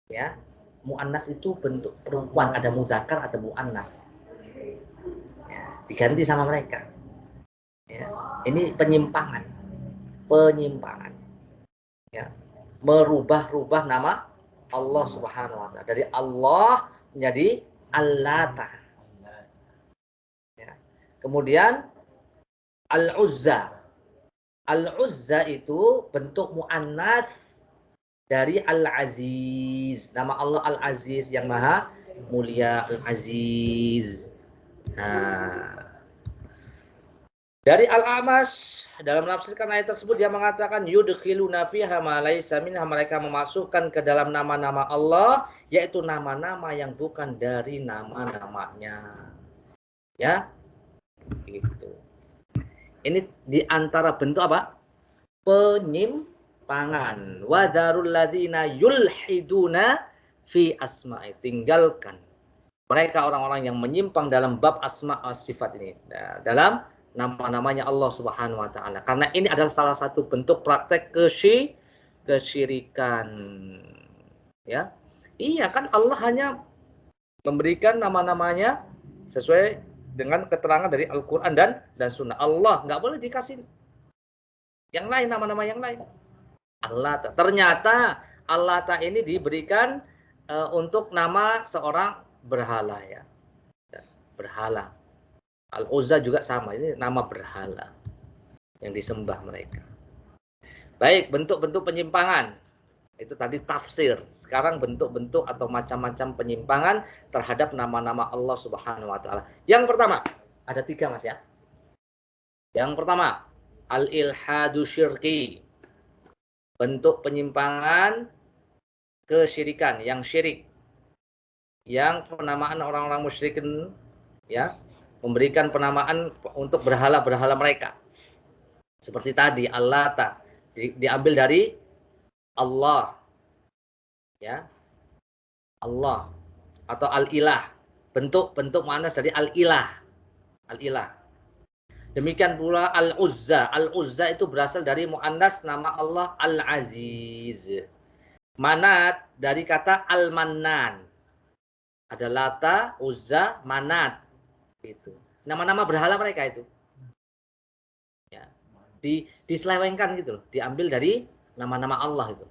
Ya, muannas itu bentuk perempuan, ada muzakkar, ada muannas. Ya, diganti sama mereka. Ya, ini penyimpangan. Ya, merubah-rubah nama Allah Subhanahu wa taala. Dari Allah menjadi Allata. Ya. Kemudian Al-Uzza. Al-Uzza itu bentuk muannats dari Al-Aziz. Nama Allah Al-Aziz yang maha mulia, Al-Aziz. Nah. Dari Al-Amash dalam menafsirkan ayat tersebut dia mengatakan yudkhiluna fiha ma laisa minha, mereka memasukkan ke dalam nama-nama Allah yaitu nama-nama yang bukan dari nama-namanya. Ya. Gitu. Ini di antara bentuk apa? Penyimpangan. Wa dzarul ladzina yulhiduna fi asma'i. Tinggalkan mereka orang-orang yang menyimpang dalam bab asma wa sifat ini. Nah, dalam nama-namanya Allah Subhanahu wa taala. Karena ini adalah salah satu bentuk praktek kesyirikan. Ya. Iya kan Allah hanya memberikan nama-namanya sesuai dengan keterangan dari Al-Qur'an dan Sunnah. Allah nggak boleh dikasih yang lain, nama-nama yang lain. Allah. Ternyata Allah ini diberikan untuk nama seorang berhala ya. Berhala. Al-Uzza juga sama, ini nama berhala yang disembah mereka. Baik, bentuk-bentuk penyimpangan. Itu tadi tafsir. Sekarang bentuk-bentuk atau macam-macam penyimpangan terhadap nama-nama Allah Subhanahu wa taala. Yang pertama, ada 3 Mas ya. Yang pertama, al-ilhadu syirki. Bentuk penyimpangan kesyirikan, yang syirik. Yang penamaan orang-orang musyrikin ya, memberikan penamaan untuk berhala-berhala mereka. Seperti tadi Allata diambil dari Allah. Ya. Allah atau Al-Ilah. Bentuk muannas dari Al-Ilah. Al-Ilah. Demikian pula Al-Uzza. Al-Uzza itu berasal dari muannas nama Allah Al-Aziz. Manat dari kata Al-Mannan. Ada Lata, Uzza, Manat. Itu nama-nama berhala mereka itu ya, diselewengkan gitu loh, diambil dari nama-nama Allah itu.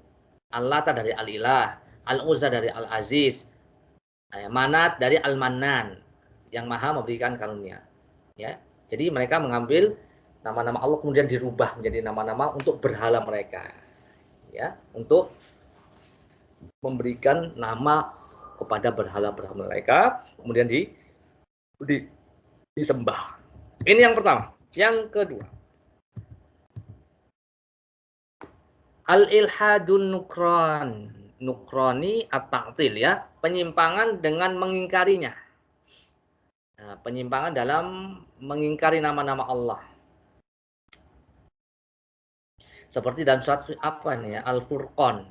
Al-Lata dari Al-Ilah, Al-Uzza dari Al-Aziz, Manat dari Al-Mannan yang maha memberikan karunia ya. Jadi mereka mengambil nama-nama Allah kemudian dirubah menjadi nama-nama untuk berhala mereka ya, untuk memberikan nama kepada berhala-berhala mereka kemudian disembah. Ini yang pertama. Yang kedua, al-ilhadun nukrani at-ta'til ya, penyimpangan dengan mengingkarinya. Nah, penyimpangan dalam mengingkari nama-nama Allah. Seperti dalam surat apa nih ya? Al-Furqan.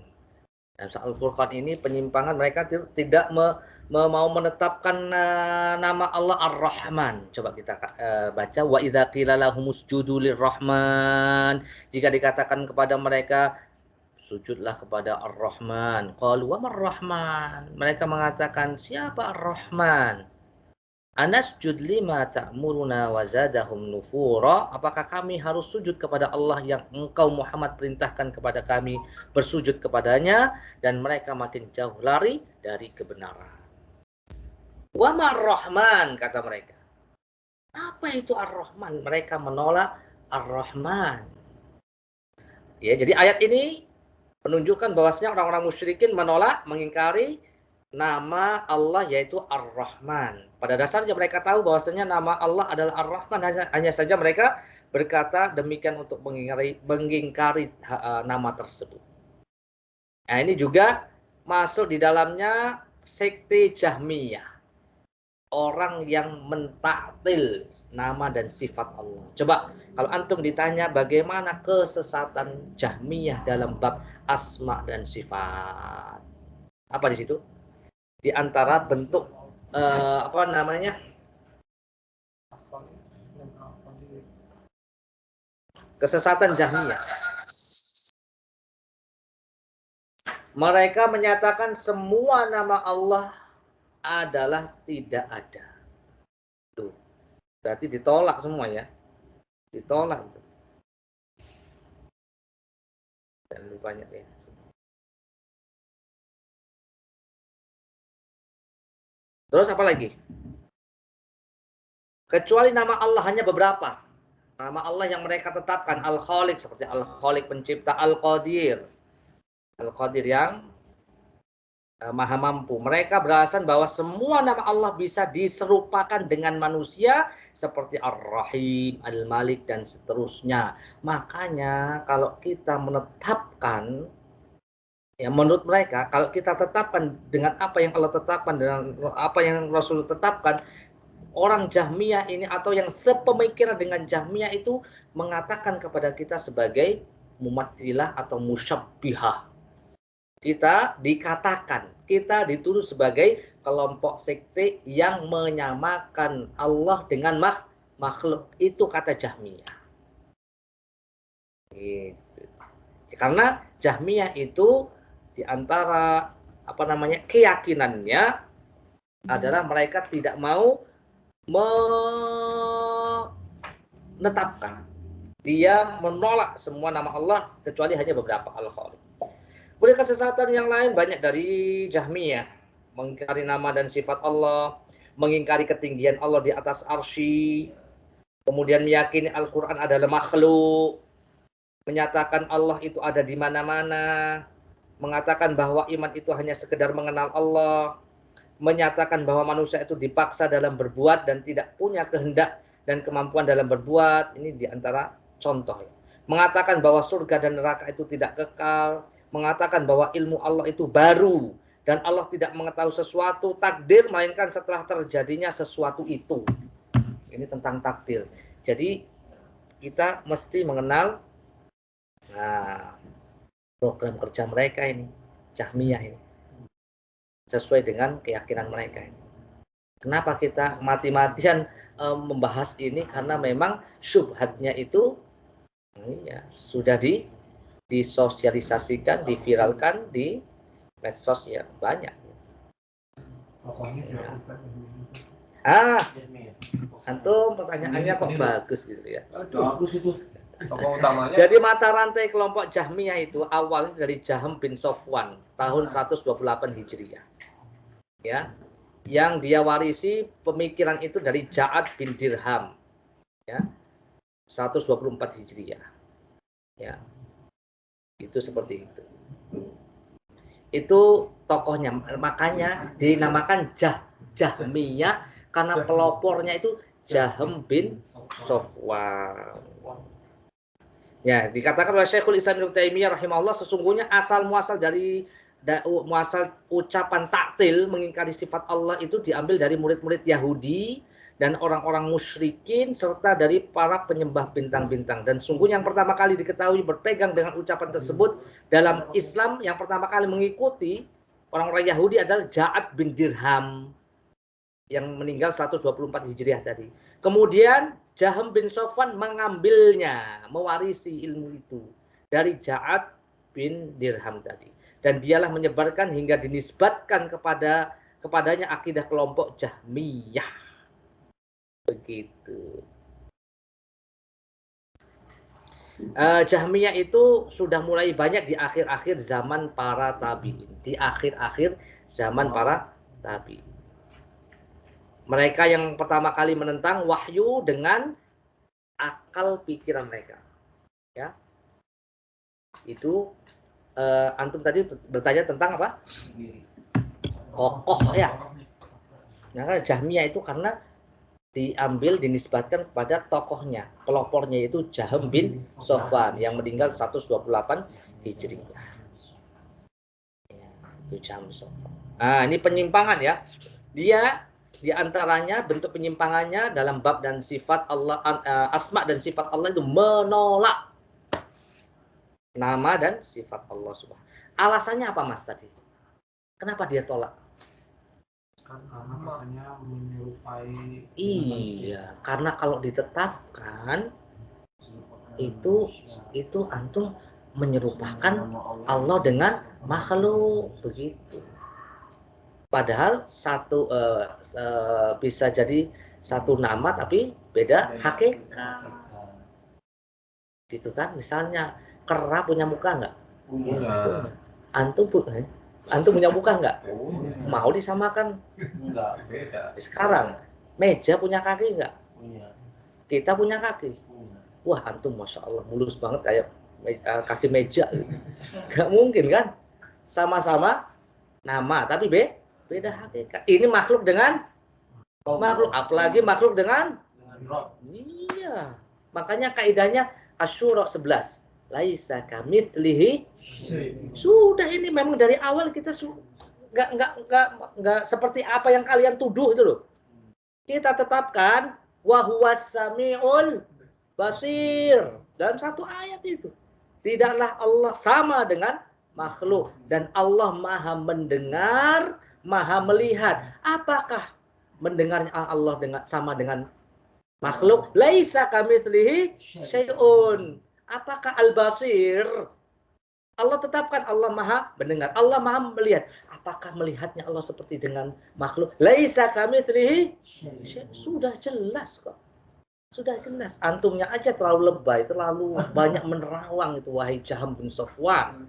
Dalam surat Al-Furqan ini penyimpangan mereka tidak mau menetapkan nama Allah Ar-Rahman. Coba kita baca wa idza qila lahumusjudu lirrahman. Jika dikatakan kepada mereka sujudlah kepada Ar-Rahman. Qalu wa mar-Rahman. Mereka mengatakan siapa Ar-Rahman? Anasjud lima ta'muruna wa zadahum nufura. Apakah kami harus sujud kepada Allah yang engkau Muhammad perintahkan kepada kami bersujud kepadanya dan mereka makin jauh lari dari kebenaran. Wa mar-Rahman, kata mereka. Apa itu Ar-Rahman? Mereka menolak Ar-Rahman. Ya, jadi ayat ini menunjukkan bahwasanya orang-orang musyrikin menolak, mengingkari nama Allah yaitu Ar-Rahman. Pada dasarnya mereka tahu bahwasanya nama Allah adalah Ar-Rahman, hanya saja mereka berkata demikian untuk mengingkari nama tersebut. Nah, ini juga masuk di dalamnya sekte Jahmiyah. Orang yang mentaktil nama dan sifat Allah. Coba kalau antum ditanya bagaimana kesesatan Jahmiyah dalam bab asma dan sifat. Apa di situ? Di antara bentuk kesesatan Jahmiyah. Mereka menyatakan semua nama Allah adalah tidak ada. Tuh. Berarti ditolak semua ya. Ditolak itu. Dan banyak ya. Terus apa lagi? Kecuali nama Allah hanya beberapa. Nama Allah yang mereka tetapkan Al-Khaliq seperti Al-Khaliq pencipta, Al-Qadir. Al-Qadir yang Maha Mampu. Mereka beralasan bahwa semua nama Allah bisa diserupakan dengan manusia seperti Ar-Rahim, Al-Malik dan seterusnya. Makanya kalau kita menetapkan, ya menurut mereka, kalau kita tetapkan dengan apa yang Allah tetapkan, dengan apa yang Rasul tetapkan, orang Jahmiyah ini atau yang sepemikiran dengan Jahmiyah itu mengatakan kepada kita sebagai mumatsilah atau musyabbihah. Kita dikatakan, kita dituduh sebagai kelompok sekte yang menyamakan Allah dengan makhluk. Itu kata Jahmiyah. Gitu. Karena Jahmiyah itu diantara keyakinannya adalah mereka tidak mau menetapkan. Dia menolak semua nama Allah kecuali hanya beberapa Al-Khaliq. Kemudian kesesatan yang lain banyak dari Jahmiyah. Mengingkari nama dan sifat Allah. Mengingkari ketinggian Allah di atas arsy. Kemudian meyakini Al-Quran adalah makhluk. Menyatakan Allah itu ada di mana-mana. Mengatakan bahwa iman itu hanya sekedar mengenal Allah. Menyatakan bahwa manusia itu dipaksa dalam berbuat dan tidak punya kehendak dan kemampuan dalam berbuat. Ini diantara contoh. Mengatakan bahwa surga dan neraka itu tidak kekal. Mengatakan bahwa ilmu Allah itu baru dan Allah tidak mengetahui sesuatu takdir melainkan setelah terjadinya sesuatu itu. Ini tentang takdir. Jadi kita mesti mengenal program kerja mereka ini, Jahmiyah ini, sesuai dengan keyakinan mereka ini. Kenapa kita mati-matian membahas ini? Karena memang syubhatnya itu sudah disosialisasikan, diviralkan di medsos ya banyak. Antum pertanyaannya kok bagus gitu ya. Bagus itu. Jadi mata rantai kelompok Jahmiyah itu awalnya dari Jahm bin Sofwan tahun 128 Hijriah. Ya. Yang dia warisi pemikiran itu dari Ja'ad bin Dirham. Ya. 124 Hijriah. Ya. Itu seperti itu. Itu tokohnya, makanya dinamakan Jahmiyah karena pelopornya itu Jahm bin Sofwan. Ya, dikatakan oleh Syekhul Islam Ibnu Taimiyah rahimahullah sesungguhnya asal muasal ucapan taktil mengingkari sifat Allah itu diambil dari murid-murid Yahudi dan orang-orang musyrikin serta dari para penyembah bintang-bintang. Dan sungguh yang pertama kali diketahui berpegang dengan ucapan tersebut dalam Islam, yang pertama kali mengikuti orang-orang Yahudi adalah Ja'ad bin Dirham yang meninggal 124 Hijriah tadi. Kemudian Jahm bin Sofwan mengambilnya, mewarisi ilmu itu dari Ja'ad bin Dirham tadi. Dan dialah menyebarkan hingga dinisbatkan kepadanya akidah kelompok Jahmiyah. Begitu. Jahmiyah itu sudah mulai banyak di akhir-akhir zaman para tabi'in. Di akhir-akhir zaman para tabi'in. Mereka yang pertama kali menentang wahyu dengan akal pikiran mereka. Ya. Itu antum tadi bertanya tentang apa? Tokoh ya. Nah, Jahmiyah itu karena diambil dinisbatkan kepada tokohnya. Pelopornya itu Jahm bin Sofwan yang meninggal 128 Hijriah. Ya, itu Jahm bin Sofwan. Nah, ini penyimpangan ya. Dia di antaranya bentuk penyimpangannya dalam bab dan sifat Allah, asma dan sifat Allah itu menolak nama dan sifat Allah Subhanahu. Alasannya apa Mas tadi? Kenapa dia tolak? Karena makanya menyerupai. Iya, karena kalau ditetapkan itu antum menyerupakan Allah dengan makhluk begitu. Padahal satu bisa jadi satu nama tapi beda hakikat. Gitu kan? Misalnya kera punya muka enggak? Punya. Antum punya muka enggak? Mau disamakan? Enggak, beda. Sekarang meja punya kaki enggak? Punya. Kita punya kaki. Wah, antum masya Allah mulus banget kayak kaki meja. Gak mungkin kan? Sama-sama nama tapi beda hakikat. Ini makhluk dengan makhluk, apalagi makhluk dengan iya. Makanya kaidahnya Asy-Syura 11. Laisa kamitslihi. Sudah ini memang dari awal kita nggak seperti apa yang kalian tuduh itu loh. Kita tetapkan wa huwas samiul basir dalam satu ayat itu. Tidaklah Allah sama dengan makhluk dan Allah Maha mendengar, Maha melihat. Apakah mendengarnya Allah sama dengan makhluk? Laisa kamitslihi syai'un. Apakah al-basir? Allah tetapkan Allah Maha mendengar, Allah Maha melihat. Apakah melihatnya Allah seperti dengan makhluk? Laisa kamitslihi syai'un. Sudah jelas kok. Sudah jelas. Antumnya aja terlalu lebay, terlalu banyak menerawang itu wahai Jahm bin Sofwan.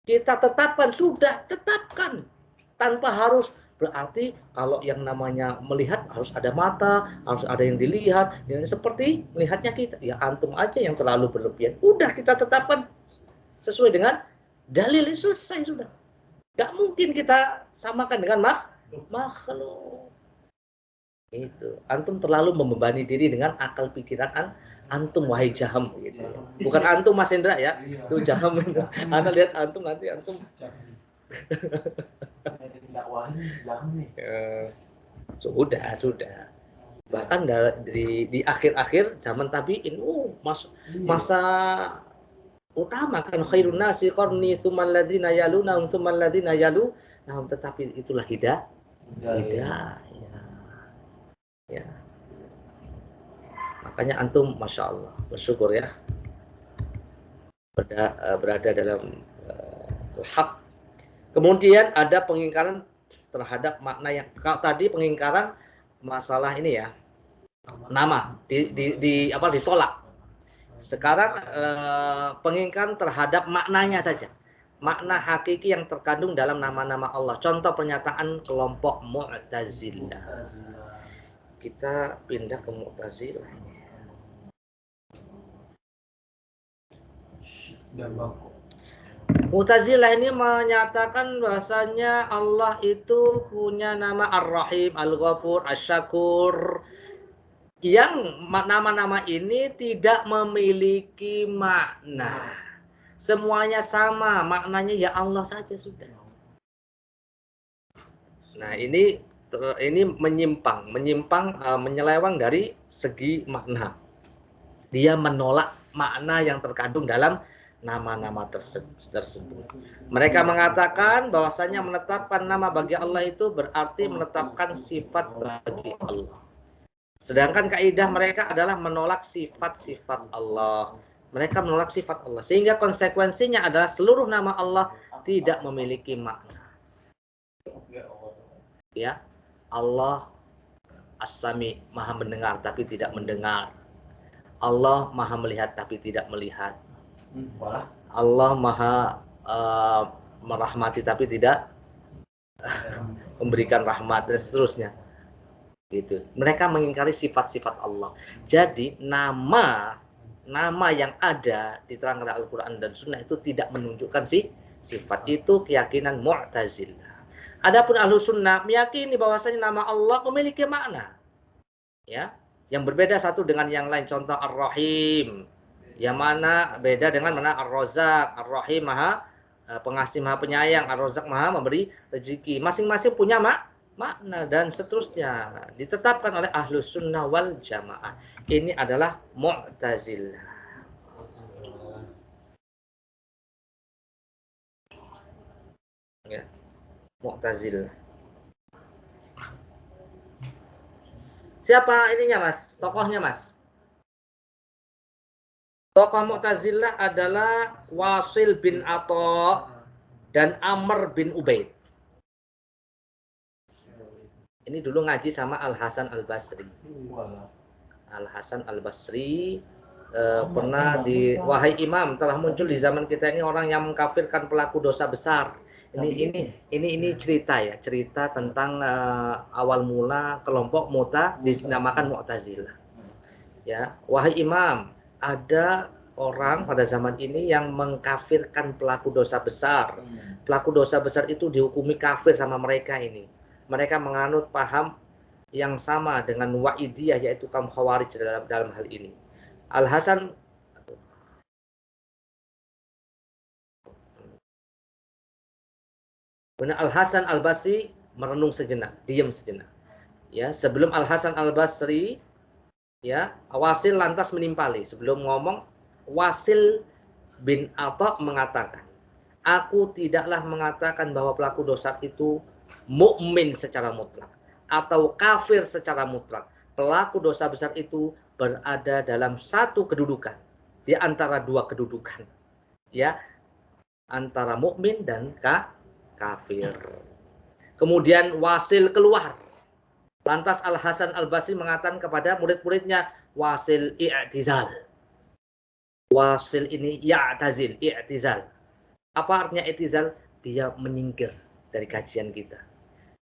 Kita tetapkan, sudah tetapkan. Tanpa harus berarti kalau yang namanya melihat harus ada mata, harus ada yang dilihat, yang seperti melihatnya kita. Ya antum aja yang terlalu berlebihan. Udah kita tetapkan sesuai dengan dalil, selesai sudah. Gak mungkin kita samakan dengan makhluk. Itu. Antum terlalu membebani diri dengan akal pikiran antum wahai Jahm gitu. Bukan antum Mas Indra ya. Itu Jahm. Anda lihat antum nanti antum sudah. Bahkan di akhir-akhir zaman tabi'in, masa utama kan khairun nasi qarni tsummal ladzina yalunahum tsummal ladzina yalunahum, tetapi itulah hidayah. Ya. Makanya antum masya Allah bersyukur ya berada dalam hak. Kemudian ada pengingkaran terhadap makna yang kalau tadi pengingkaran masalah ini ya nama ditolak. Sekarang pengingkaran terhadap maknanya saja, makna hakiki yang terkandung dalam nama-nama Allah. Contoh pernyataan kelompok Mu'tazilah. Kita pindah ke Mu'tazilah. Mu'tazilah ini menyatakan bahasanya Allah itu punya nama Ar-Rahim, Al-Ghafur, Asy-Syakur. Yang nama-nama ini tidak memiliki makna. Semuanya sama, maknanya ya Allah saja sudah. Nah, ini menyimpang, menyeleweng dari segi makna. Dia menolak makna yang terkandung dalam nama-nama tersebut. Mereka mengatakan bahwasanya menetapkan nama bagi Allah itu berarti menetapkan sifat bagi Allah. Sedangkan kaidah mereka adalah menolak sifat-sifat Allah. Mereka menolak sifat Allah. Sehingga konsekuensinya adalah seluruh nama Allah tidak memiliki makna. Ya. Allah As-Sami, Maha mendengar tapi tidak mendengar. Allah Maha melihat tapi tidak melihat. Allah Maha merahmati tapi tidak memberikan rahmat dan seterusnya. Gitu. Mereka mengingkari sifat-sifat Allah. Jadi nama yang ada diterangkan Al-Quran dan Sunnah itu tidak menunjukkan sifat. Itu keyakinan Mu'tazilah. Adapun Ahlus Sunnah meyakini bahwasanya nama Allah memiliki makna. Ya, yang berbeda satu dengan yang lain. Contoh Ar-Rahim. Yang mana beda dengan mana Ar-Razzaq. Ar-Rahim Maha pengasih, Maha penyayang. Ar-Razzaq Maha memberi rezeki. Masing-masing punya makna dan seterusnya. Ditetapkan oleh Ahlus Sunnah wal Jamaah. Ini adalah Mu'tazilah. Ya, Mu'tazilah. Siapa ininya, Mas? Tokohnya, Mas? Tokoh Mu'tazilah adalah Wasil bin Atha dan Amr bin Ubaid. Ini dulu ngaji sama Al-Hasan Al-Basri. Al-Hasan Al-Basri pernah wahai imam, telah muncul di zaman kita ini orang yang mengkafirkan pelaku dosa besar. Ini cerita ya, cerita tentang awal mula kelompok dinamakan Mu'tazilah. Ya, wahai imam, ada orang pada zaman ini yang mengkafirkan pelaku dosa besar. Pelaku dosa besar itu dihukumi kafir sama mereka ini. Mereka menganut paham yang sama dengan Wa'idiyah, yaitu kaum Khawarij dalam hal ini. Al-Hasan Al-Hasan Al-Basri merenung sejenak, diam sejenak. Ya, sebelum Al-Hasan Al-Basri, ya, Wasil lantas menimpali. Sebelum ngomong, Wasil bin Atha mengatakan, aku tidaklah mengatakan bahwa pelaku dosa itu mukmin secara mutlak atau kafir secara mutlak. Pelaku dosa besar itu berada dalam satu kedudukan di antara dua kedudukan, ya, antara mukmin dan kafir. Kemudian Wasil keluar. Lantas Al-Hasan Al-Basri mengatakan kepada murid-muridnya, Wasil i'tizal. Wasil ini i'tizal. Apa artinya i'tizal? Dia menyingkir dari kajian kita.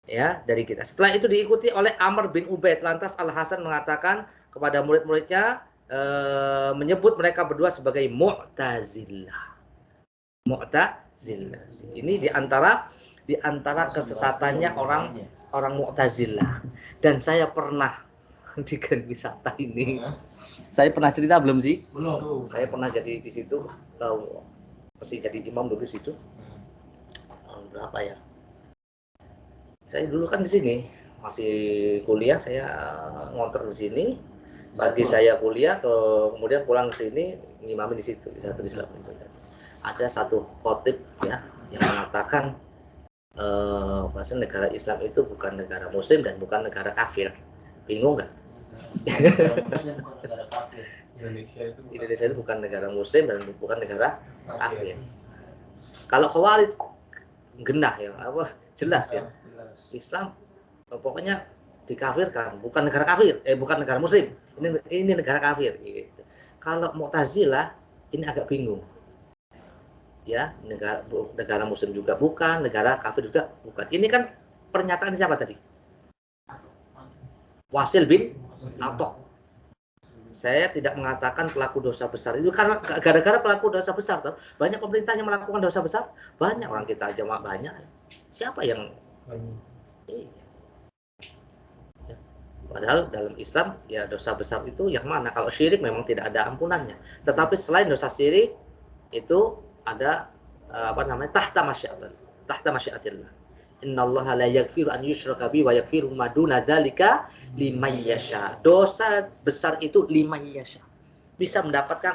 Ya, dari kita. Setelah itu diikuti oleh Amr bin Ubaid. Lantas Al-Hasan mengatakan kepada murid-muridnya, menyebut mereka berdua sebagai Mu'tazilah. Mu'tazilah. Ini di antara kesesatannya orang Mu'tazilah. Dan saya pernah di Grand Wisata ini. Saya pernah cerita belum sih? Belum. Saya pernah jadi di situ. Mesti jadi imam dulu di situ. Berapa ya? Saya dulu kan di sini masih kuliah, saya ngontrak di sini. Pagi saya kuliah, kemudian pulang ke sini ngimamin di situ, di satu Islam itu. Ada satu khotib ya yang mengatakan bahasa negara Islam itu bukan negara Muslim dan bukan negara kafir. Bingung nggak? Indonesia itu bukan negara Muslim dan bukan negara kafir. Kalau Khawarij genah ya, apa jelas ya. Islam pokoknya dikafirkan, bukan negara kafir, bukan negara Muslim. Ini negara kafir. Gitu. Kalau Mu'tazilah ini agak bingung. Ya, negara Muslim juga bukan, negara kafir juga bukan. Ini kan pernyataan siapa tadi? Wasil bin Atha. Saya tidak mengatakan pelaku dosa besar itu karena gara-gara pelaku dosa besar toh. Banyak pemerintah yang melakukan dosa besar, banyak orang kita aja banyak. Siapa yang ya. Padahal dalam Islam ya dosa besar itu yang mana? Kalau syirik memang tidak ada ampunannya. Tetapi selain dosa syirik itu ada tahta masyiatillah. Innallaha la yaghfiru an yushraka bihi wa yaghfiru ma duna dzalika liman yasha. Dosa besar itu liman yasha. Bisa mendapatkan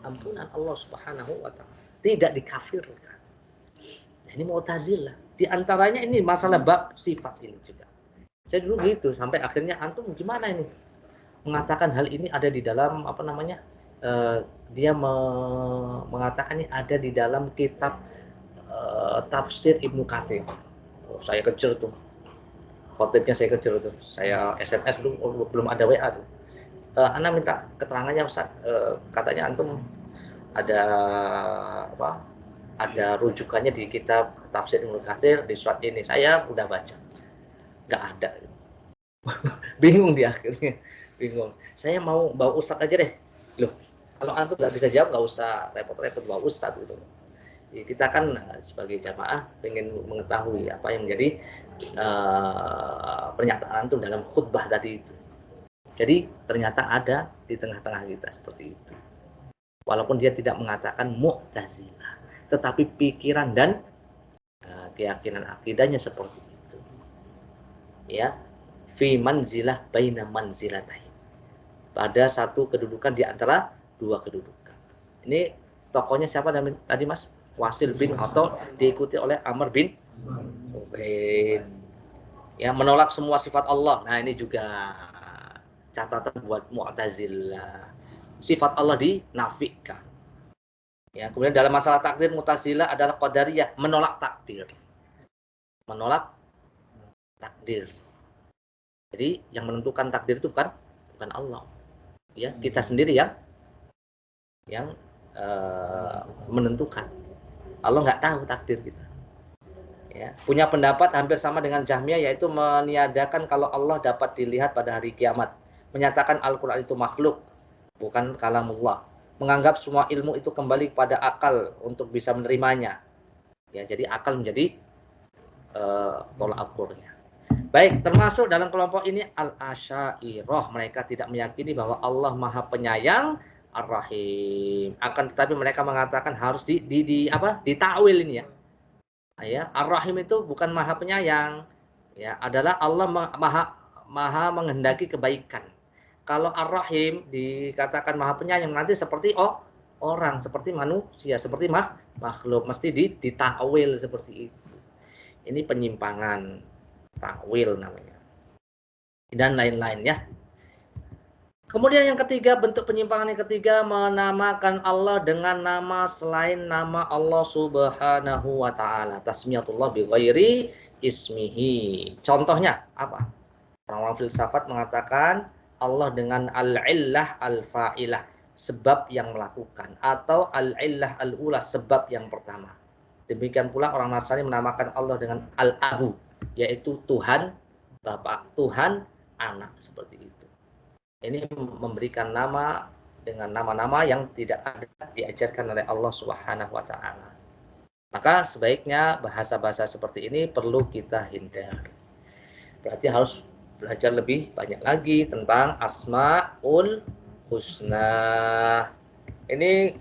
ampunan Allah Subhanahu wa taala. Tidak dikafirkan. Nah, ini Mu'tazilah. Di antaranya ini masalah bab sifat ini juga. Saya dulu gitu sampai akhirnya antum gimana ini? Mengatakan hal ini ada di dalam dia mengatakan ini ada di dalam kitab tafsir Ibnu Katsir. Saya kejar tuh. Khotibnya saya kejar tuh. Saya SMS dulu belum ada WA tuh. Ana minta keterangannya Ustaz. Katanya antum ada ada rujukannya di kitab tafsir Ibnu Katsir di surat ini. Saya udah baca. Nggak ada. Bingung dia akhirnya. Bingung. Saya mau bawa ustadz aja deh. Loh, kalau antum nggak bisa jawab nggak usah repot-repot bawa ustadz gitu. Jadi kita kan sebagai jamaah pengen mengetahui apa yang menjadi pernyataan antum dalam khutbah tadi itu. Jadi ternyata ada di tengah-tengah kita seperti itu. Walaupun dia tidak mengatakan Mu'tazilah, tetapi pikiran dan keyakinan akidahnya seperti itu. Ya, fi manzilah baina manzilatain. Pada satu kedudukan di antara dua kedudukan. Ini tokohnya siapa tadi Mas? Wasil bin atau diikuti oleh Amr bin Ubaid. Ya, menolak semua sifat Allah. Nah, ini juga catatan buat Mu'tazilah. Sifat Allah dinafikan. Ya, kemudian dalam masalah takdir Mu'tazilah adalah qadariyah, menolak takdir. Menolak takdir. Jadi yang menentukan takdir itu bukan Allah. Ya, kita sendiri yang menentukan. Allah nggak tahu takdir kita. Ya, punya pendapat hampir sama dengan Jahmiyah, yaitu meniadakan kalau Allah dapat dilihat pada hari kiamat, menyatakan Al-Quran itu makhluk, bukan kalamullah, menganggap semua ilmu itu kembali pada akal untuk bisa menerimanya. Ya, jadi akal menjadi tolak ukurnya. Baik, termasuk dalam kelompok ini Al-Asy'ariyah, mereka tidak meyakini bahwa Allah Maha Penyayang, Ar-Rahim. Akan tetapi mereka mengatakan harus ditakwil ini ya. Ya, Ar-Rahim itu bukan Maha Penyayang, ya, adalah Allah maha menghendaki kebaikan. Kalau Ar-Rahim dikatakan Maha Penyayang, nanti seperti orang, seperti manusia, seperti makhluk, mesti ditakwil seperti itu. Ini penyimpangan takwil namanya. Dan lain-lain ya. Kemudian yang ketiga, bentuk penyimpangan yang ketiga, menamakan Allah dengan nama selain nama Allah Subhanahu wa taala. Tasmiyatullah bi ghairi ismihi. Contohnya apa? Orang-orang filsafat mengatakan Allah dengan al-illah al-fa'ilah, sebab yang melakukan, atau al-illah al-ula, sebab yang pertama. Demikian pula orang Nasrani menamakan Allah dengan al-abu, yaitu Tuhan Bapa, Tuhan Anak, seperti itu. Ini memberikan nama dengan nama-nama yang tidak ada diajarkan oleh Allah Subhanahu wa taala. Maka sebaiknya bahasa-bahasa seperti ini perlu kita hindari. Berarti harus belajar lebih banyak lagi tentang Asmaul Husna. Ini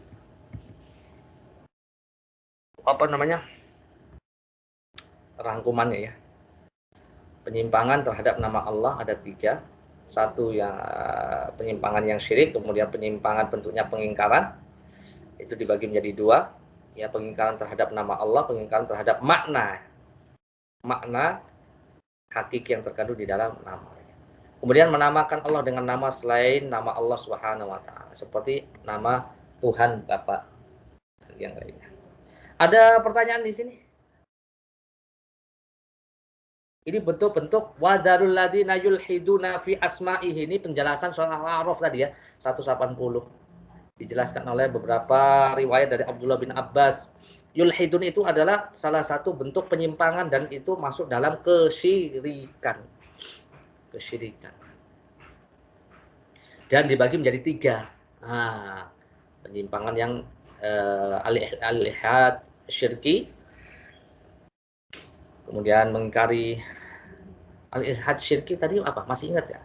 apa namanya? Rangkumannya ya. Penyimpangan terhadap nama Allah ada 3. Satu yang penyimpangan yang syirik, kemudian penyimpangan bentuknya pengingkaran, itu dibagi menjadi 2. Ya, pengingkaran terhadap nama Allah, pengingkaran terhadap makna hakiki yang terkandung di dalam nama. Kemudian menamakan Allah dengan nama selain nama Allah Subhanahu wa taala, seperti nama Tuhan Bapa dan yang lainnya. Ada pertanyaan di sini? Ini bentuk-bentuk wadzarul ladzina yulhiduna fi asma'ihi, ini penjelasan soal Al-A'raf tadi ya, 180. Dijelaskan oleh beberapa riwayat dari Abdullah bin Abbas. Yulhidun itu adalah salah satu bentuk penyimpangan dan itu masuk dalam kesyirikan. Kesyirikan. Dan dibagi menjadi 3. Nah, penyimpangan yang al-ilhad syirki, kemudian mengingkari al-ilhad syirki tadi apa? Masih ingat ya?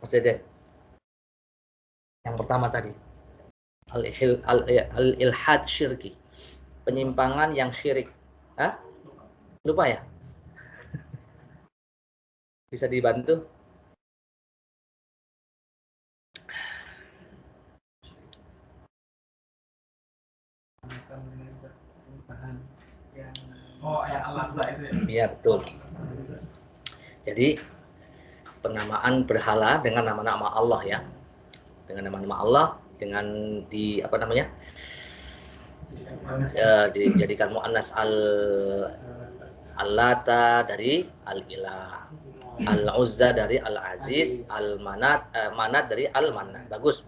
Mas Dede. Yang pertama tadi. Al-ilhad syirki. Penyimpangan yang syirik. Hah? Lupa ya? Bisa dibantu? Oh, yang Al-Azza itu ya? Iya, betul. Jadi penamaan berhala dengan nama-nama Allah ya. Dengan nama-nama Allah, dengan dijadikan muannas al-lata dari al-ilah, al-uzza dari al-aziz, manat dari al-manat. Bagus.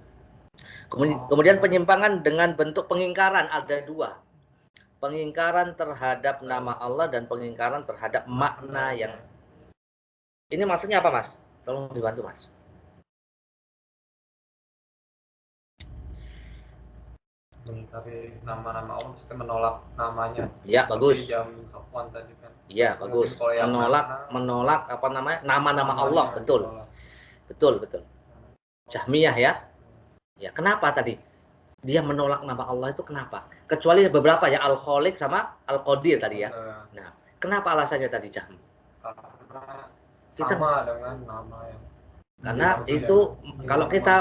Kemudian penyimpangan dengan bentuk pengingkaran ada 2. Pengingkaran terhadap nama Allah dan pengingkaran terhadap makna Ini maksudnya apa, Mas? Tolong dibantu, Mas. Mengingkari nama-nama Allah, maksudnya menolak namanya. Ya, bagus. Seperti jam Sofwan tadi kan. Iya, Mungkin bagus. kalau yang Menolak apa namanya? Nama-nama Allah, namanya betul. ditolak. Betul. Jahmiyah ya. Ya, kenapa tadi? Dia menolak nama Allah itu kenapa? Kecuali beberapa ya, Al-Khaliq sama Al-Qadir tadi ya. Nah, kenapa alasannya tadi Jahm? Karena Kita- sama dengan nama yang Karena diakui itu ya. kalau kita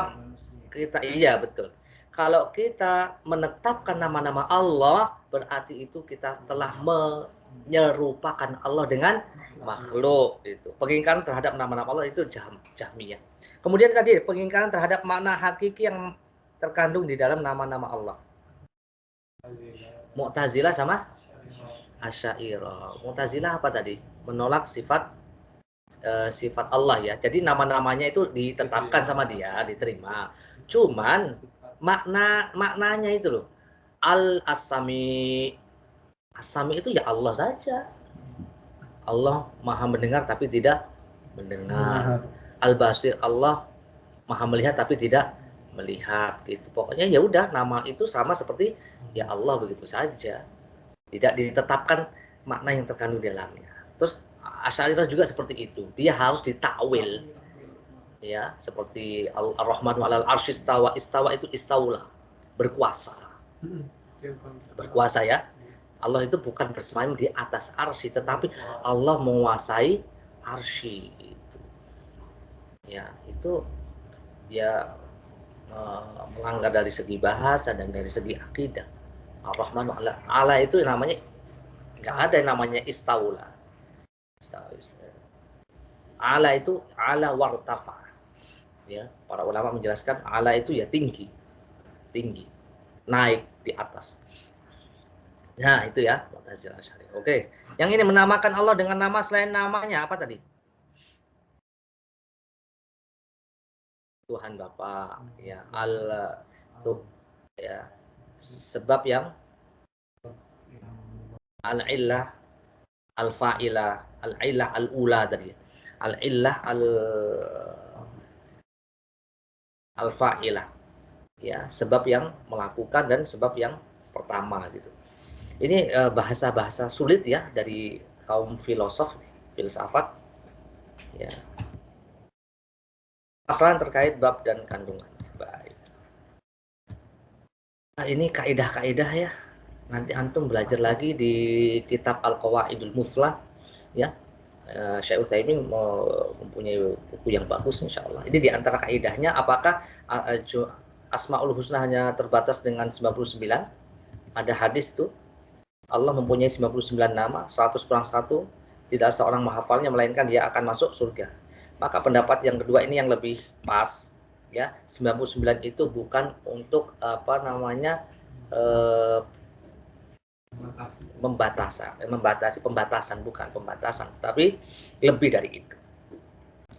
iya betul. Kalau kita menetapkan nama-nama Allah, berarti itu kita telah menyerupakan Allah dengan makhluk itu. Pengingkaran terhadap nama-nama Allah itu Jahmiyah. Kemudian tadi pengingkaran terhadap makna hakiki yang terkandung di dalam nama-nama Allah. Mu'tazilah sama Asy'ariyah. Mu'tazilah apa tadi? Menolak sifat Allah ya. Jadi nama-namanya itu ditetapkan sama dia, diterima. Cuman maknanya itu loh. Al-As-Sami. As-Sami itu ya Allah saja. Allah Maha mendengar tapi tidak mendengar. Al-Basir, Allah Maha melihat tapi tidak melihat gitu. Pokoknya ya udah, nama itu sama seperti ya Allah begitu saja. Tidak ditetapkan makna yang terkandung di dalamnya. Terus Asy'ariyah juga seperti itu. Dia harus ditakwil. Ya, seperti Ar-Rahmanu 'alal 'arsy istawa. Istawa itu istaula, berkuasa. Berkuasa ya. Allah itu bukan bersemayam di atas arsy, tetapi Allah menguasai arsy itu. Ya, itu ya melanggar dari segi bahasa dan dari segi akidah. Ar-Rahmanu 'ala itu namanya enggak ada yang namanya istaula. Ala itu ala wartafa. Ya, para ulama menjelaskan ala itu ya tinggi, naik di atas. Nah, itu ya Mu'tazilah Asy'ariyah. Oke, yang ini menamakan Allah dengan nama selain namanya apa tadi? Tuhan Bapa, ya Allah tuh ya. Sebab yang al-illah, al-fa'ilah, al-illah al-ula tadi. Al-illah al-fa'ilah. Ya, sebab yang melakukan dan sebab yang pertama gitu. Ini bahasa-bahasa sulit ya dari kaum filosof, filsafat. Ya. Masalah terkait bab dan kandungan. Baik. Nah, ini kaidah-kaidah ya. Nanti antum belajar lagi di kitab Al-Qawaidul Muslah ya. Syekh Utsaimin mempunyai buku yang bagus insyaallah. Ini di antara kaidahnya, apakah Asmaul Husna hanya terbatas dengan 99? Ada hadis tuh Allah mempunyai 99 nama, 100 kurang 1, tidak seorang menghafalnya melainkan dia akan masuk surga. Maka pendapat yang kedua ini yang lebih pas ya. 99 itu bukan untuk apa namanya pembatasan, bukan pembatasan, tapi lebih dari itu.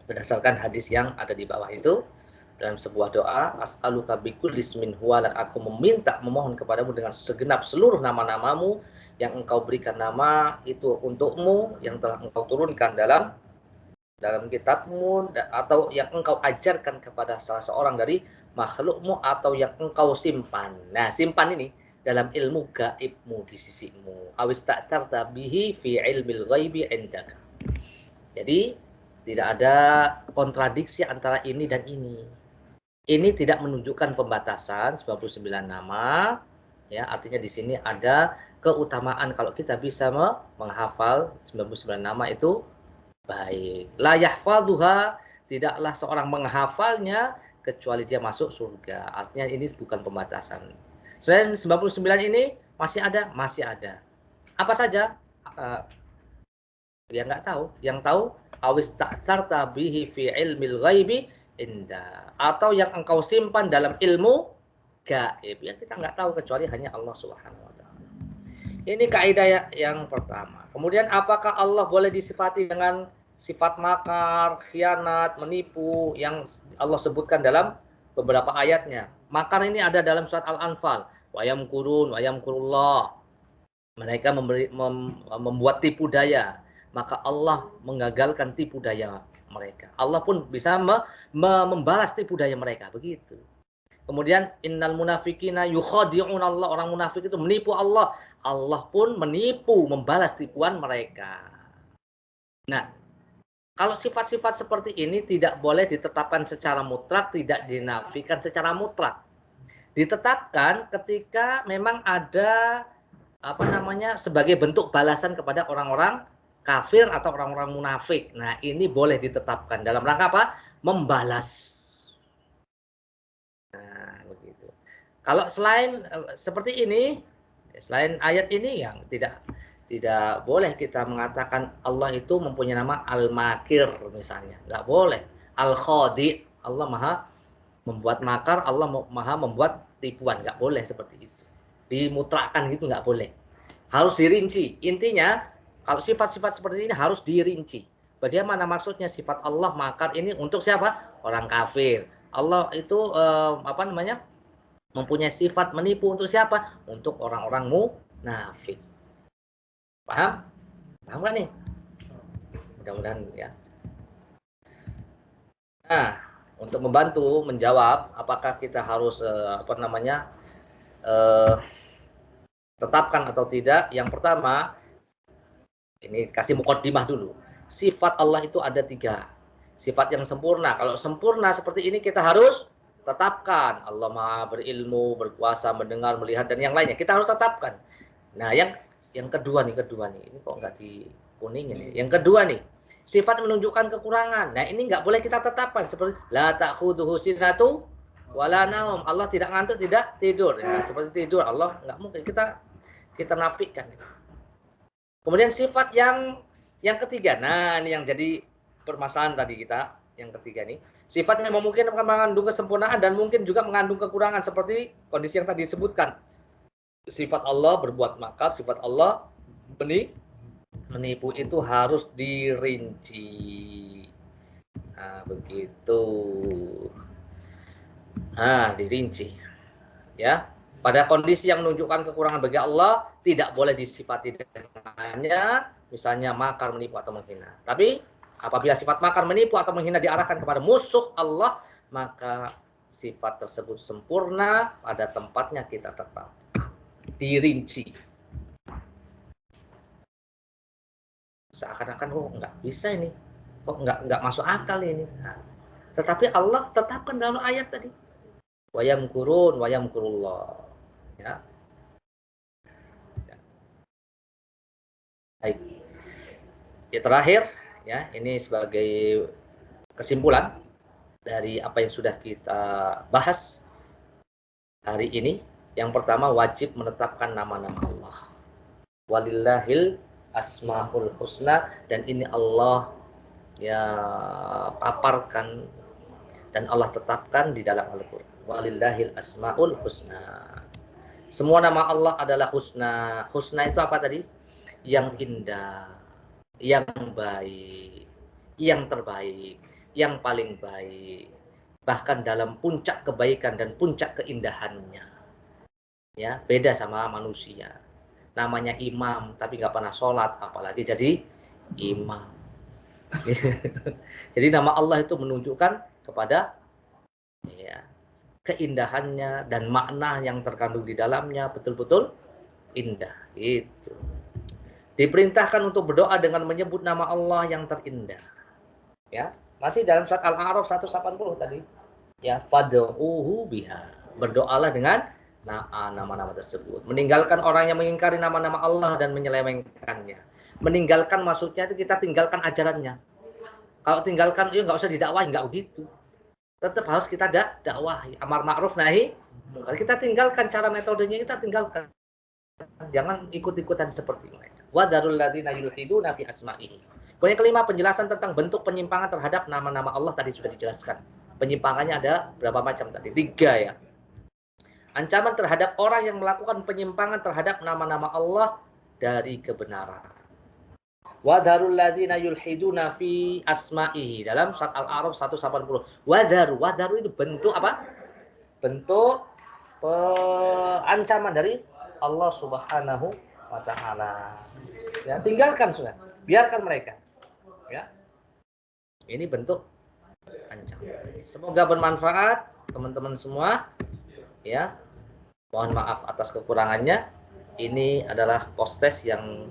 Berdasarkan hadis yang ada di bawah itu, dalam sebuah doa, as'aluka bikulli ismin huwa lak, aku memohon kepadamu dengan segenap seluruh nama-namamu yang engkau berikan nama itu untukmu, yang telah engkau turunkan dalam kitabmu, atau yang engkau ajarkan kepada salah seorang dari makhlukmu, atau yang engkau simpan. Nah, simpan ini dalam ilmu gaibmu di sisimu. Awis ta'tarta bihi fi ilmil ghaibi indaka. Jadi tidak ada kontradiksi antara ini dan ini. Ini tidak menunjukkan pembatasan 99 nama, ya, artinya di sini ada keutamaan kalau kita bisa menghafal 99 nama itu baik. La yahfadzuha, tidaklah seorang menghafalnya kecuali dia masuk surga. Artinya ini bukan pembatasan. Selain 99 ini masih ada? Masih ada. Apa saja? Ya nggak tahu. Yang tahu awis ta'tarta bihi fi ilmil ghaibi inda, atau yang engkau simpan dalam ilmu gaib. Ya kita nggak tahu kecuali hanya Allah Subhanahu wa taala. Ini kaidah yang pertama. Kemudian apakah Allah boleh disifati dengan sifat makar, khianat, menipu yang Allah sebutkan dalam beberapa ayatnya? Makar ini ada dalam surat Al-Anfal. Wa yamkurun wa yamkurullah. Mereka membuat tipu daya, maka Allah menggagalkan tipu daya mereka. Allah pun bisa membalas tipu daya mereka, begitu. Kemudian innal munafiqina yukhadi'un Allah, orang munafik itu menipu Allah. Allah pun menipu, membalas tipuan mereka. Nah, kalau sifat-sifat seperti ini tidak boleh ditetapkan secara mutlak, tidak dinafikan secara mutlak. Ditetapkan ketika memang ada sebagai bentuk balasan kepada orang-orang kafir atau orang-orang munafik. Nah, ini boleh ditetapkan dalam rangka apa? Membalas. Nah, begitu. Kalau selain seperti ini, selain ayat ini yang tidak boleh kita mengatakan Allah itu mempunyai nama Al-Makir misalnya. Nggak boleh. Al-Khadi, Allah Maha membuat makar, Allah Maha membuat tipuan. Nggak boleh seperti itu. Dimutlakan gitu nggak boleh. Harus dirinci. Intinya, kalau sifat-sifat seperti ini harus dirinci. Bagaimana maksudnya sifat Allah makar ini untuk siapa? Orang kafir. Allah itu mempunyai sifat menipu untuk siapa? Untuk orang-orang munafik. Paham? Paham nggak nih? Mudah-mudahan ya. Nah, untuk membantu menjawab apakah kita harus tetapkan atau tidak, yang pertama ini kasih mukaddimah dulu. Sifat Allah itu ada 3. Sifat yang sempurna. Kalau sempurna seperti ini kita harus tetapkan. Allah Maha berilmu, berkuasa, mendengar, melihat dan yang lainnya. Kita harus tetapkan. Nah, yang kedua nih, ini kok nggak dikuningin nih. Yang kedua nih, sifat menunjukkan kekurangan. Nah, ini nggak boleh kita tetapkan seperti la ta'khudhuhu sinatu wala naum. Allah tidak ngantuk, tidak tidur. Nah, seperti tidur Allah nggak mungkin kita nafikan. Kemudian sifat yang ketiga. Nah, ini yang jadi permasalahan tadi kita. Yang ketiga nih, sifat yang memungkinkan mengandung kesempurnaan dan mungkin juga mengandung kekurangan seperti kondisi yang tadi disebutkan. Sifat Allah berbuat makar, sifat Allah menipu itu harus dirinci. Nah, begitu. Nah, dirinci. Ya. Pada kondisi yang menunjukkan kekurangan bagi Allah, tidak boleh disifati dengannya, misalnya makar, menipu, atau menghina. Tapi, apabila sifat makar, menipu, atau menghina diarahkan kepada musuh Allah, maka sifat tersebut sempurna, pada tempatnya kita tetap. Dirinci. Seakan-akan nggak bisa ini, kok nggak masuk akal ini. Nah, tetapi Allah tetapkan dalam ayat tadi, wayamkurun wayamkurullah. Ya. Baik. Ya, terakhir ya, ini sebagai kesimpulan dari apa yang sudah kita bahas hari ini. Yang pertama, wajib menetapkan nama-nama Allah. Walillahil asmaul husna, dan ini Allah ya paparkan dan Allah tetapkan di dalam Al-Qur'an. Walillahil asmaul husna. Semua nama Allah adalah husna. Husna itu apa tadi? Yang indah, yang baik, yang terbaik, yang paling baik. Bahkan dalam puncak kebaikan dan puncak keindahannya. Ya, beda sama manusia. Namanya imam tapi nggak pernah sholat, apalagi jadi imam. Jadi nama Allah itu menunjukkan kepada ya, keindahannya dan makna yang terkandung di dalamnya betul-betul indah. Itu. Diperintahkan untuk berdoa dengan menyebut nama Allah yang terindah. Ya, masih dalam surat Al-A'raf 180 tadi. Ya, fad'uhu biha. Berdoalah dengan nama-nama tersebut. Meninggalkan orang yang mengingkari nama-nama Allah dan menyelewengkannya. Meninggalkan maksudnya itu kita tinggalkan ajarannya. Kalau tinggalkan, nggak usah didakwahi, nggak begitu. Tetap harus kita dakwahi. Amar ma'ruf nahi munkar. Kita tinggalkan cara metodenya, kita tinggalkan. Jangan ikut-ikutan seperti mereka. Wa darul ladzina yulhiduna fi asma'ihi. Kemudian kelima, penjelasan tentang bentuk penyimpangan terhadap nama-nama Allah tadi sudah dijelaskan. Penyimpangannya ada berapa macam tadi? 3 ya. Ancaman terhadap orang yang melakukan penyimpangan terhadap nama-nama Allah dari kebenaran. Wadharul ladzina yulhiduna fi asma'ihi, dalam surat Al-A'raf 180. Wadharu itu bentuk apa? Bentuk ancaman dari Allah Subhanahu wa taala. Ya, tinggalkan sudah. Biarkan mereka. Ya. Ini bentuk ancaman. Semoga bermanfaat teman-teman semua. Ya, mohon maaf atas kekurangannya. Ini adalah post-test yang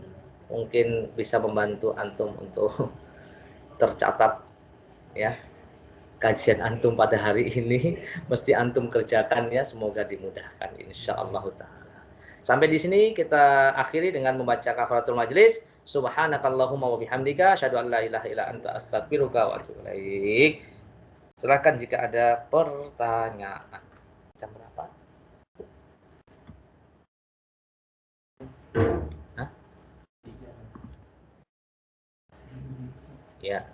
mungkin bisa membantu antum untuk tercatat ya. Kajian antum pada hari ini mesti antum kerjakan ya, semoga dimudahkan insyaallah taala. Sampai di sini kita akhiri dengan membaca kafaratul majlis. Subhanakallahumma wa bihamdika asyhadu an la ilaha illa anta astaghfiruka wa atubu ilaik. Silakan jika ada pertanyaan. Jam berapa? Hah? Ya.